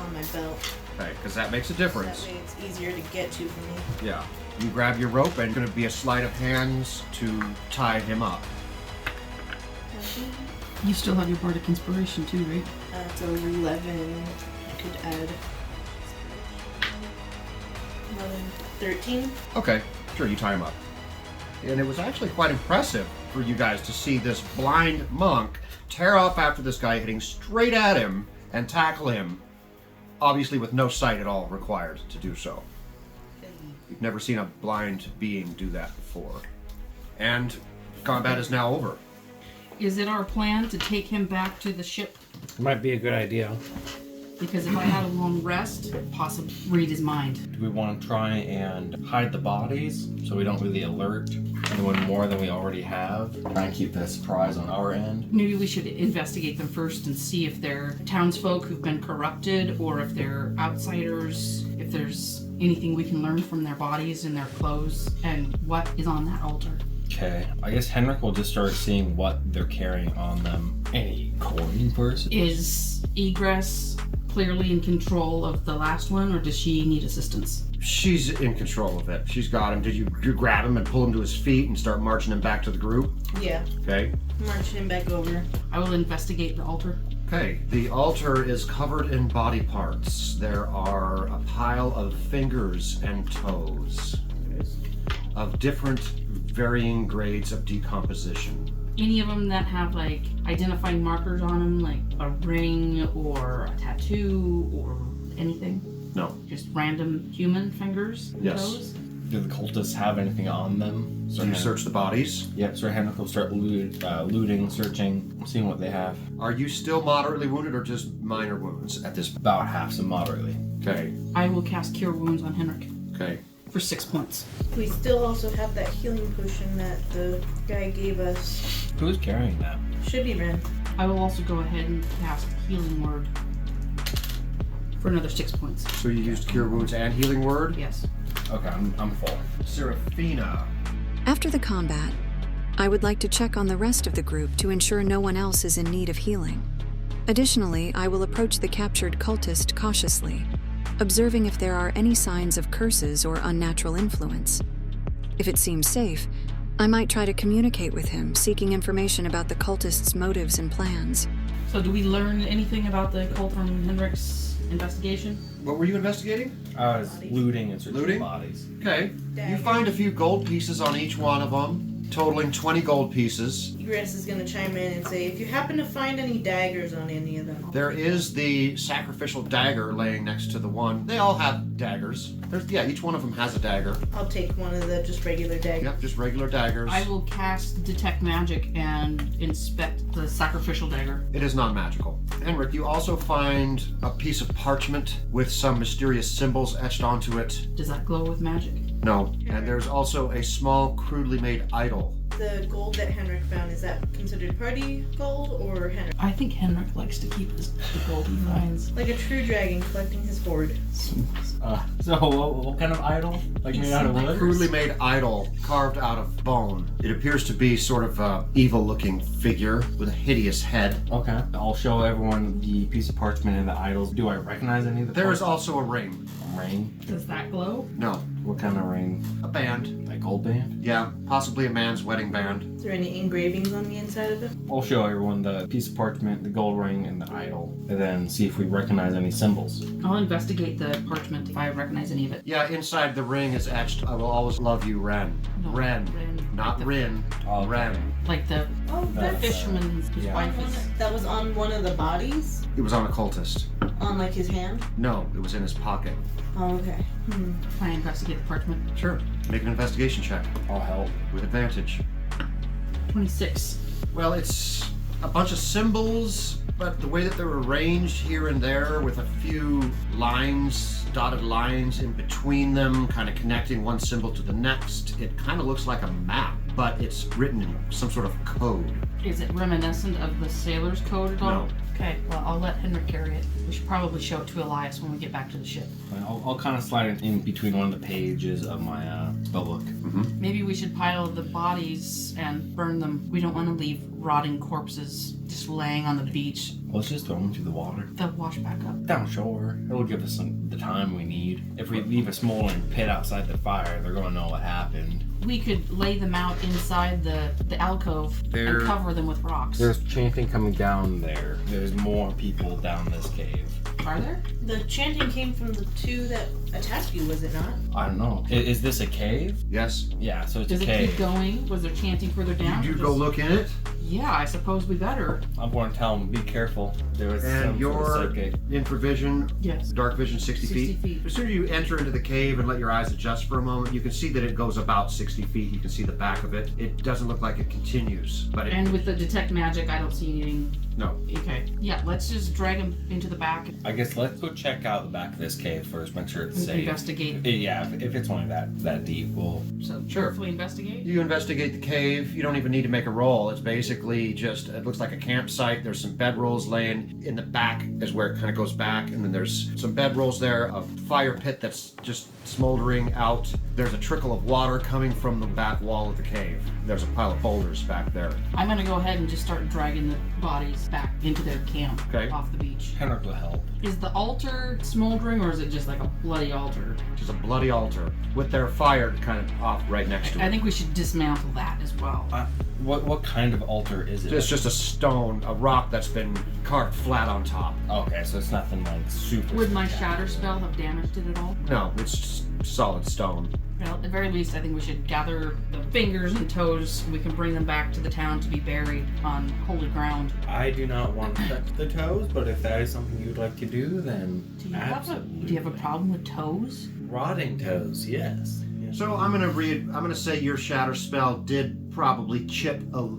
on my belt. Okay, because that makes a That difference. way it's easier to get to for me. Yeah. You grab your rope, and it's going to be a sleight of hands to tie him up. You still have your Bardic Inspiration too, right? It's 11. I could add 11, 13. Okay, sure, you tie him up. And it was actually quite impressive for you guys to see this blind monk tear up after this guy, hitting straight at him and tackle him, obviously with no sight at all required to do so. You've never seen a blind being do that before. And combat is now over. Is it our plan to take him back to the ship? Might be a good idea. Because if I had a long rest, possibly read his mind. Do we want to try and hide the bodies so we don't really alert anyone more than we already have? Try and keep the surprise on our end. Maybe we should investigate them first and see if they're townsfolk who've been corrupted or if they're outsiders, if there's anything we can learn from their bodies and their clothes and what is on that altar. Okay, I guess Henrik will just start seeing what they're carrying on them. Any coin purses? Is Egress clearly in control of the last one, or does she need assistance? She's in control of it. She's got him. Did you grab him and pull him to his feet and start marching him back to the group? Yeah. Okay. March him back over. I will investigate the altar. Okay, the altar is covered in body parts. There are a pile of fingers and toes of different varying grades of decomposition. Any of them that have like identifying markers on them, like a ring or a tattoo or anything? No. Just random human fingers and Yes. toes? Do the cultists have anything on them? So you search the bodies. Yep, so Henrik will start looting, searching, seeing what they have. Are you still moderately wounded or just minor wounds at this point? About half, so moderately. Okay. I will cast Cure Wounds on Henrik Okay. for 6 points. We still also have that healing potion that the guy gave us. Who's carrying that? Should be Ren. I will also go ahead and cast Healing Word for another 6 points. So you used Cure Wounds and Healing Word? Yes. Okay, I'm full. Seraphina. After the combat, I would like to check on the rest of the group to ensure no one else is in need of healing. Additionally, I will approach the captured cultist cautiously, observing if there are any signs of curses or unnatural influence. If it seems safe, I might try to communicate with him, seeking information about the cultist's motives and plans. So do we learn anything about the cult from Henrik's investigation? What were you investigating? I was looting and searching Looting? bodies. Okay. You find a few gold pieces on each one of them, totaling 20 gold pieces. Egress is going to chime in and say, if you happen to find any daggers on any of them. There is the sacrificial dagger laying next to the one. They all have daggers. Each one of them has a dagger. I'll take one of the just regular daggers. Yep, just regular daggers. I will cast Detect Magic and inspect the sacrificial dagger. It is not magical. Henrik, you also find a piece of parchment with some mysterious symbols etched onto it. Does that glow with magic? No. And there's also a small, crudely made idol. The gold that Henrik found, is that considered party gold or Henrik? I think Henrik likes to keep the gold he finds. Like a true dragon collecting his hoard. So what kind of idol? Like made out of A wood? crudely made idol carved out of bone. It appears to be sort of an evil-looking figure with a hideous head. Okay. I'll show everyone the piece of parchment and the idols. Do I recognize any of the There is parchment? also a ring. ring? Does that glow? No. What kind of ring? A band. Like gold band? Yeah, possibly a man's wedding band. Is there any engravings on the inside of it? I'll show everyone the piece of parchment, the gold ring, and the idol, and then see if we recognize any symbols. I'll investigate the parchment if I recognize any of it. Yeah, inside the ring is etched, I will always love you, Ren. No, Ren. Ren. Not Rin. Oh, okay. Ren. Like the That's, fisherman's whose yeah. wife is. That was on one of the bodies? It was on a cultist. On like his hand? No, it was in his pocket. Oh, okay. Can I investigate the parchment? Sure. Make an investigation check I'll help. with advantage. 26. Well, it's a bunch of symbols, but the way that they're arranged here and there with a few lines, dotted lines in between them, kind of connecting one symbol to the next, it kind of looks like a map, but it's written in some sort of code. Is it reminiscent of the sailor's code at all? No. Okay, well, I'll let Henrik carry it. We should probably show it to Elias when we get back to the ship. I'll kind of slide it in between one of the pages of my spellbook. Maybe we should pile the bodies and burn them. We don't want to leave rotting corpses just laying on the beach. Let's just throw them into the water. They'll wash back up. Down shore. It'll give us the time we need. If we leave a smoldering pit outside the fire, they're going to know what happened. We could lay them out inside the alcove There- and cover them with rocks. There's chanting coming down there. There's more people down this cave. Are there? The chanting came from the two that attacked you, was it not? I don't know. Is this a cave? Yes? Yeah, so it's Does a it cave. keep going? Was there chanting further down? Did you or go just- look in it? Yeah, I suppose we better. I'm going to tell them, be careful. There was And some your sort of gate. infravision, Yes. dark vision 60 60 feet. feet. As soon as you enter into the cave and let your eyes adjust for a moment, you can see that it goes about 60 feet. You can see the back of it. It doesn't look like it continues, but it... And with the detect magic, I don't see anything. No. Okay. Yeah, let's just drag him into the back I guess let's go check out the back of this cave first, make sure it's and safe. investigate. Yeah, if it's only that deep, we'll... So, Sure. if we investigate? You investigate the cave. You don't even need to make a roll. It's basically just, it looks like a campsite. There's some bedrolls laying in the back is where it kind of goes back. And then there's some bedrolls there, a fire pit that's just smoldering out. There's a trickle of water coming from the back wall of the cave. There's a pile of boulders back there. I'm gonna go ahead and just start dragging the bodies back into their camp Okay. off the beach. Henrik will help. Is the altar smoldering or is it just like a bloody altar? Just a bloody altar with their fire kind of off right next to I it. think we should dismantle that as well. What kind of altar is it? It's just a stone, a rock that's been carved flat on top. Okay, so it's nothing like super... Would my spectacular. shatter spell have damaged it at all? No, it's just solid stone. Well, at the very least, I think we should gather the fingers and toes. We can bring them back to the town to be buried on holy ground. I do not want to touch the toes, but if that is something you'd like to do, then Do you absolutely. have a problem with toes? Rotting toes, yes. So I'm gonna say your shatter spell did probably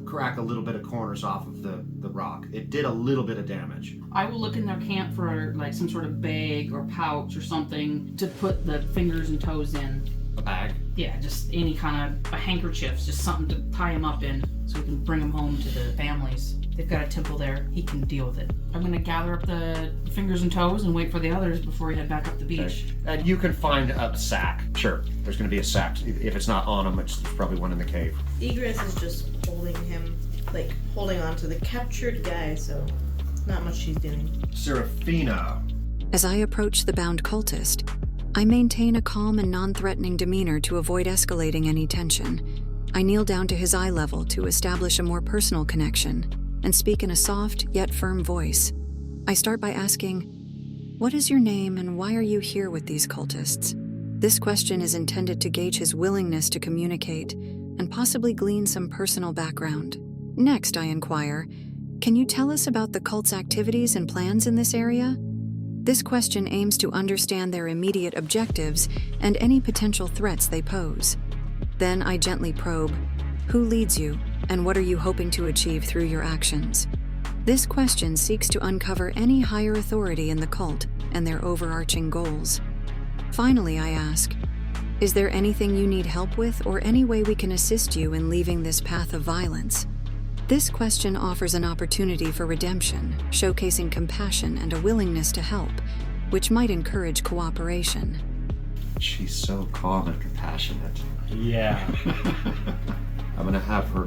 crack a little bit of corners off of the rock. It did a little bit of damage. I will look in their camp for like some sort of bag or pouch or something to put the fingers and toes in. A bag. Yeah, just any kind of handkerchiefs, just something to tie them up in so we can bring them home to the families. They've got a temple there. He can deal with it. I'm gonna gather up the fingers and toes and wait for the others before we head back up the beach. And you can find a sack. Sure, there's going to be a sack. If it's not on him, it's probably one in the cave. Egress is just holding him, like holding on to the captured guy, so not much she's doing. Seraphina. As I approach the bound cultist, I maintain a calm and non-threatening demeanor to avoid escalating any tension. I kneel down to his eye level to establish a more personal connection and speak in a soft yet firm voice. I start by asking, "What is your name and why are you here with these cultists?" This question is intended to gauge his willingness to communicate and possibly glean some personal background. Next, I inquire, "Can you tell us about the cult's activities and plans in this area?" This question aims to understand their immediate objectives and any potential threats they pose. Then I gently probe, "Who leads you, and what are you hoping to achieve through your actions?" This question seeks to uncover any higher authority in the cult and their overarching goals. Finally, I ask, "Is there anything you need help with or any way we can assist you in leaving this path of violence?" This question offers an opportunity for redemption, showcasing compassion and a willingness to help, which might encourage cooperation. She's so calm and compassionate. Yeah. I'm going to have her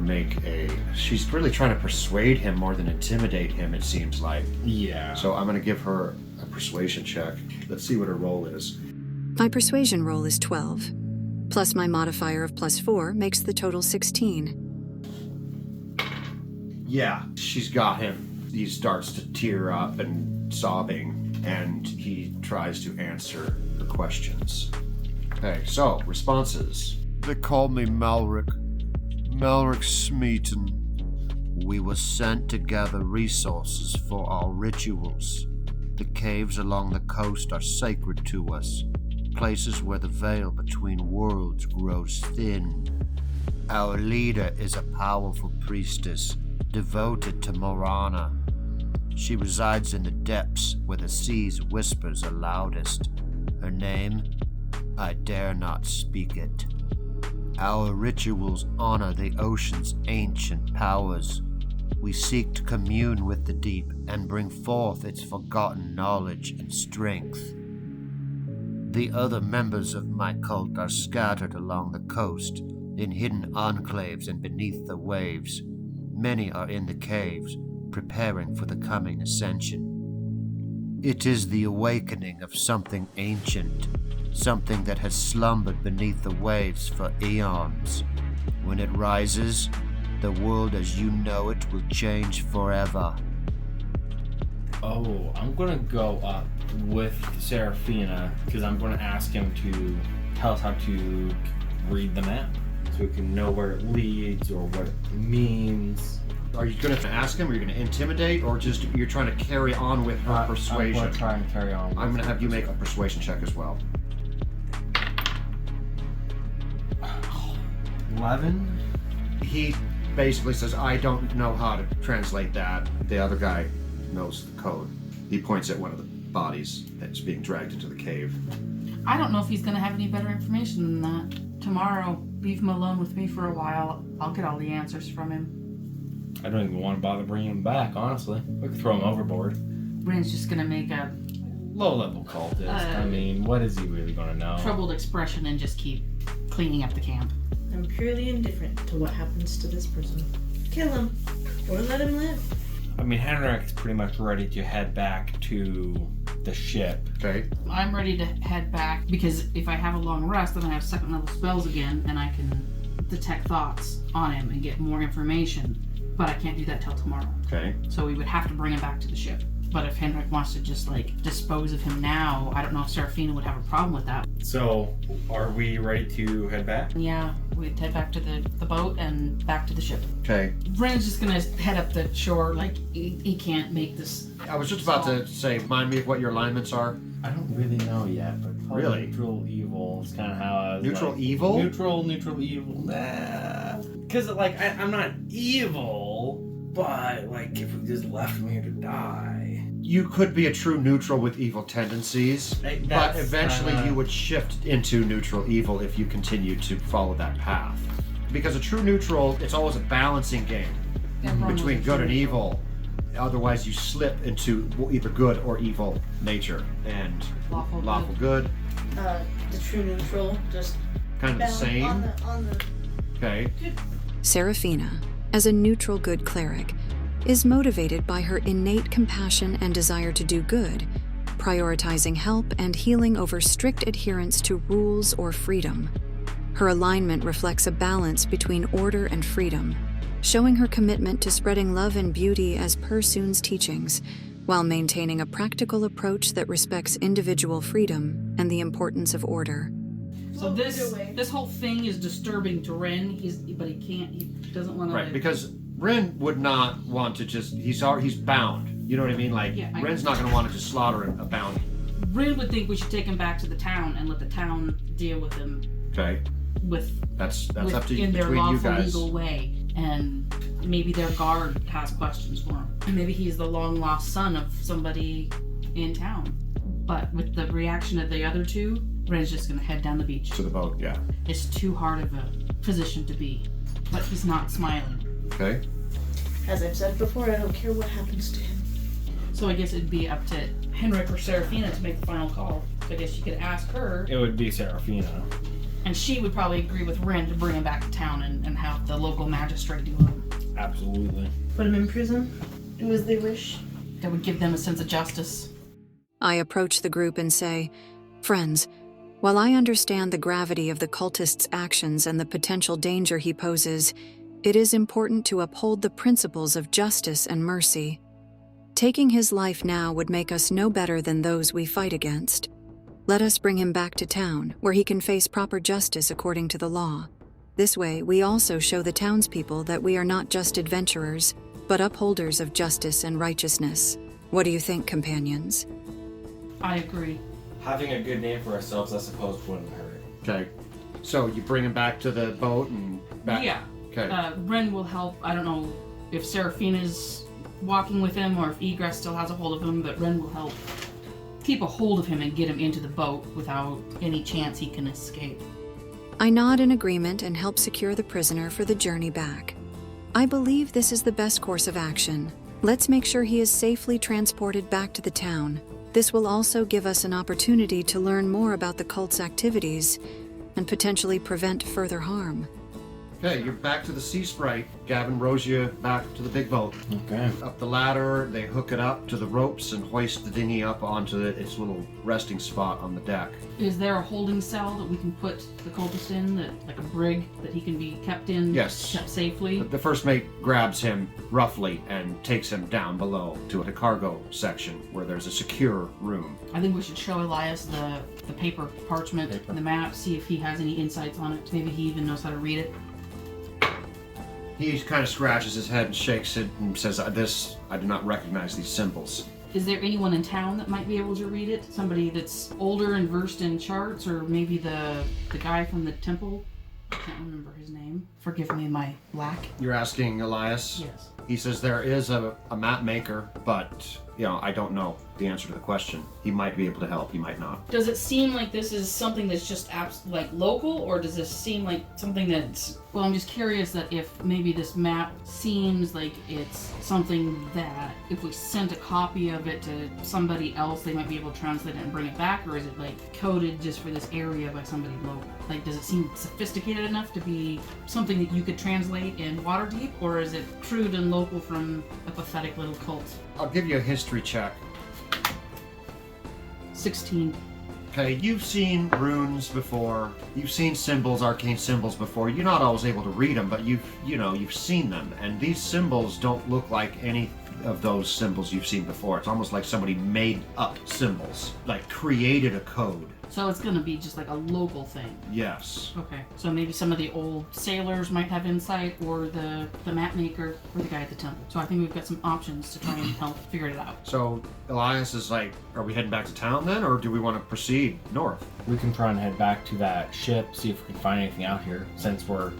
she's really trying to persuade him more than intimidate him, it seems like. Yeah. So I'm going to give her a persuasion check. Let's see what her roll is. My persuasion roll is 12, plus my modifier of +4 makes the total 16. Yeah, she's got him. He starts to tear up and sobbing, and he tries to answer her questions. Okay, so, responses. They call me Malric. Malric Smeaton. We were sent to gather resources for our rituals. The caves along the coast are sacred to us, places where the veil between worlds grows thin. Our leader is a powerful priestess, devoted to Morana. She resides in the depths where the sea's whispers are loudest. Her name? I dare not speak it. Our rituals honor the ocean's ancient powers. We seek to commune with the deep and bring forth its forgotten knowledge and strength. The other members of my cult are scattered along the coast, in hidden enclaves and beneath the waves. Many are in the caves, preparing for the coming ascension. It is the awakening of something ancient, something that has slumbered beneath the waves for eons. When it rises, the world as you know it will change forever. Oh, I'm gonna go up with Seraphina because I'm gonna ask him to tell us how to read the map so we can know where it leads or what it means. Are you going to ask him, or you're going to intimidate, or just you're trying to carry on with her persuasion? I'm gonna try and carry on. I'm going to have you make a persuasion check as well. 11? He basically says, I don't know how to translate that. The other guy knows the code. He points at one of the bodies that's being dragged into the cave. I don't know if he's going to have any better information than that. Tomorrow, leave him alone with me for a while. I'll get all the answers from him. I don't even want to bother bringing him back, honestly. We could throw him overboard. Ren's just going to make a Low-level cultist. I mean, what is he really going to know? troubled expression and just keep cleaning up the camp. I'm purely indifferent to what happens to this person. Kill him, or let him live. I mean, Henrik's pretty much ready to head back to the ship. Okay. I'm ready to head back because if I have a long rest, then I have second level spells again and I can detect thoughts on him and get more information. But I can't do that till tomorrow. Okay. So we would have to bring him back to the ship. But if Henrik wants to just dispose of him now, I don't know if Seraphina would have a problem with that. So, are we ready to head back? Yeah, we'd head back to the boat and back to the ship. Okay. Ren's just gonna head up the shore he can't make this. I was just about to say, remind me of what your alignments are. I don't really know yet, but probably Really? neutral evil is kind of how I was Neutral evil? Neutral evil. Nah. Because, I'm not evil, but, if we just left him here to die. You could be a true neutral with evil tendencies, but eventually you would shift into neutral evil if you continue to follow that path. Because a true neutral, it's always a balancing game between good and evil. Otherwise, you slip into either good or evil nature, and lawful good. The true neutral, just kind of the same. On the Okay. Seraphina, as a neutral good cleric, is motivated by her innate compassion and desire to do good, prioritizing help and healing over strict adherence to rules or freedom. Her alignment reflects a balance between order and freedom, showing her commitment to spreading love and beauty as per Soon's teachings, while maintaining a practical approach that respects individual freedom and the importance of order. So this whole thing is disturbing to Ren. He doesn't want to. Right, because Ren would not want to just. He's bound. You know what I mean? Ren's not going to want to just slaughter a bounty. Ren would think we should take him back to the town and let the town deal with him. Okay. That's up to you, in their between you lawful guys. legal way, and maybe their guard has questions for him. And maybe he's the long lost son of somebody in town. But with the reaction of the other two, Ren's just gonna head down the beach. To the boat, yeah. It's too hard of a position to be, but he's not smiling. Okay. As I've said before, I don't care what happens to him. So I guess it'd be up to Henrik or Seraphina to make the final call. So I guess you could ask her, It would be Seraphina. and she would probably agree with Ren to bring him back to town and have the local magistrate do it. Absolutely. Put him in prison. Do as they wish. That would give them a sense of justice. I approach the group and say, "Friends, While I understand the gravity of the cultist's actions and the potential danger he poses, it is important to uphold the principles of justice and mercy. Taking his life now would make us no better than those we fight against. Let us bring him back to town, where he can face proper justice according to the law. This way, we also show the townspeople that we are not just adventurers, but upholders of justice and righteousness. What do you think, companions? I agree. Having a good name for ourselves, I suppose, wouldn't hurt. Okay. So you bring him back to the boat and back. Yeah. Okay. Ren will help. I don't know if Seraphina's walking with him or if Egress still has a hold of him, but Ren will help keep a hold of him and get him into the boat without any chance he can escape. I nod in agreement and help secure the prisoner for the journey back. I believe this is the best course of action. Let's make sure he is safely transported back to the town. This will also give us an opportunity to learn more about the cult's activities and potentially prevent further harm. Okay, you're back to the Sea Sprite. Gavin rows you back to the big boat. Okay. Up the ladder, they hook it up to the ropes and hoist the dinghy up onto its little resting spot on the deck. Is there a holding cell that we can put the cultist in, that like a brig that he can be kept in, Yes. kept safely? The first mate grabs him roughly and takes him down below to the cargo section where there's a secure room. I think we should show Elias the paper parchment, the map, see if he has any insights on it. Maybe he even knows how to read it. He kind of scratches his head and shakes it and says, I do not recognize these symbols. Is there anyone in town that might be able to read it? Somebody that's older and versed in charts, or maybe the guy from the temple? I can't remember his name. Forgive me my lack. You're asking Elias? Yes. He says there is a map maker, but, I don't know the answer to the question. He might be able to help, he might not. Does it seem like this is something that's just local, or does this seem like something that's... Well, I'm just curious that if maybe this map seems like it's something that if we sent a copy of it to somebody else, they might be able to translate it and bring it back, or is it coded just for this area by somebody local? Does it seem sophisticated enough to be something that you could translate in Waterdeep, or is it crude and local from a pathetic little cult? I'll give you a history check. 16. Okay, you've seen runes before. You've seen symbols, arcane symbols before. You're not always able to read them, but you've seen them. And these symbols don't look like any of those symbols you've seen before. It's almost like somebody made up symbols, created a code. So it's gonna be just a local thing. Yes. Okay. So maybe some of the old sailors might have insight, or the map maker, or the guy at the temple. So I think we've got some options to try and help figure it out. So Elias is are we heading back to town then, or do we want to proceed north? We can try and head back to that ship, see if we can find anything out here, since we're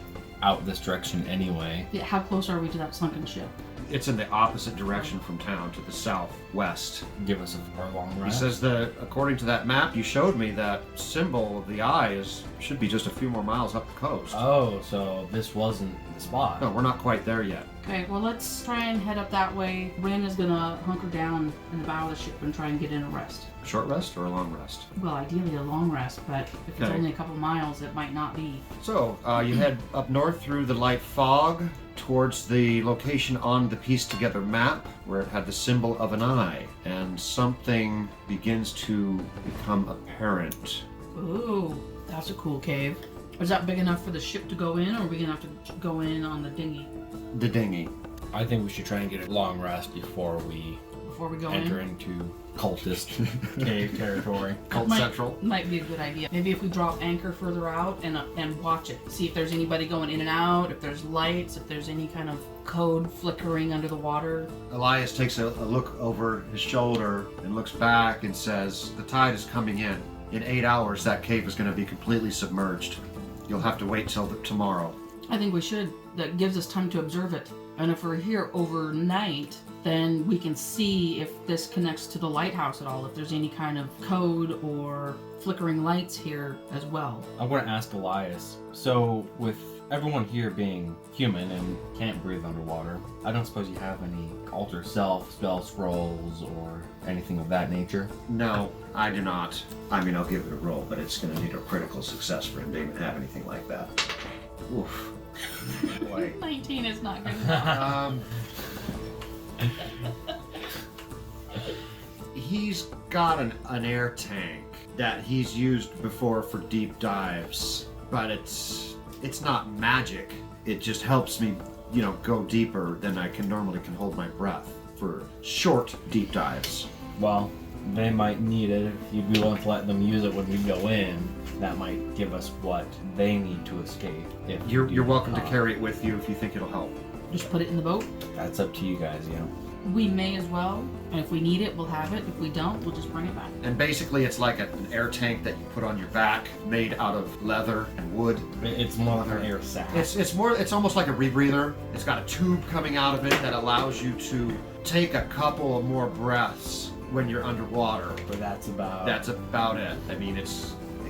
out this direction anyway. Yeah, how close are we to that sunken ship? It's in the opposite direction from town, to the southwest. Give us a long ride. He says according to that map you showed me, that symbol of the eye should be just a few more miles up the coast. Oh, so this wasn't the spot. No, we're not quite there yet. Okay, well let's try and head up that way. Ren is gonna hunker down in the bow of the ship and try and get in a rest. A short rest or a long rest? Well, ideally a long rest, but if it's Okay. only a couple miles, it might not be. So, you head up north through the light fog towards the location on the pieced together map where it had the symbol of an eye, and something begins to become apparent. Ooh, that's a cool cave. Is that big enough for the ship to go in, or are we gonna have to go in on the dinghy The dinghy. I think we should try and get a long rest before we before we go enter in? into cultist cave territory. Cult might, Central. Might be a good idea. Maybe if we drop anchor further out and watch it, see if there's anybody going in and out, if there's lights, if there's any kind of code flickering under the water. Elias takes a look over his shoulder and looks back and says, the tide is coming in. In 8 hours, that cave is going to be completely submerged. You'll have to wait till tomorrow. I think we should. That gives us time to observe it. And if we're here overnight, then we can see if this connects to the lighthouse at all, if there's any kind of code or flickering lights here as well. I want to ask Elias, so with everyone here being human and can't breathe underwater, I don't suppose you have any alter self, spell scrolls, or anything of that nature? No, I do not. I mean, I'll give it a roll, but it's going to need a critical success for him to even have anything like that. Oof. Boy. 19 is not good enough. He's got an air tank that he's used before for deep dives, but it's not magic. It just helps me, go deeper than I can hold my breath for short deep dives. Well, they might need it. If you'd be willing to let them use it when we go in, that might give us what they need to escape. If You're welcome to carry it with you if you think it'll help. Just put it in the boat. That's up to you guys, We may as well, and if we need it, we'll have it. If we don't, we'll just bring it back. And basically it's like an air tank that you put on your back, made out of leather and wood. It's more like an air sac. It's almost like a rebreather. It's got a tube coming out of it that allows you to take a couple of more breaths when you're underwater. But that's about it. I mean, it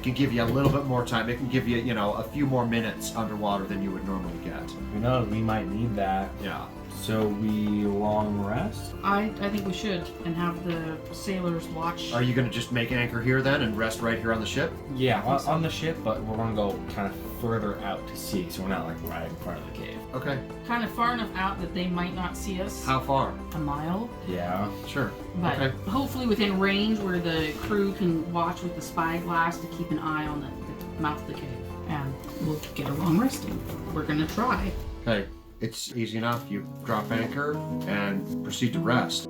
can give you a little bit more time. It can give you, a few more minutes underwater than you would normally get. Who knows? We might need that. Yeah. So we long rest? I think we should, and have the sailors watch. Are you going to just make anchor here then and rest right here on the ship? Yeah, on the ship, but we're going to go kind of further out to sea, so we're not like right in front of the cave. Okay. Kind of far enough out that they might not see us. How far? A mile. Yeah. Sure. But okay. hopefully within range where the crew can watch with the spyglass to keep an eye on the mouth of the cave. And we'll get a long resting. We're gonna try. Okay. It's easy enough. You drop anchor and proceed to rest.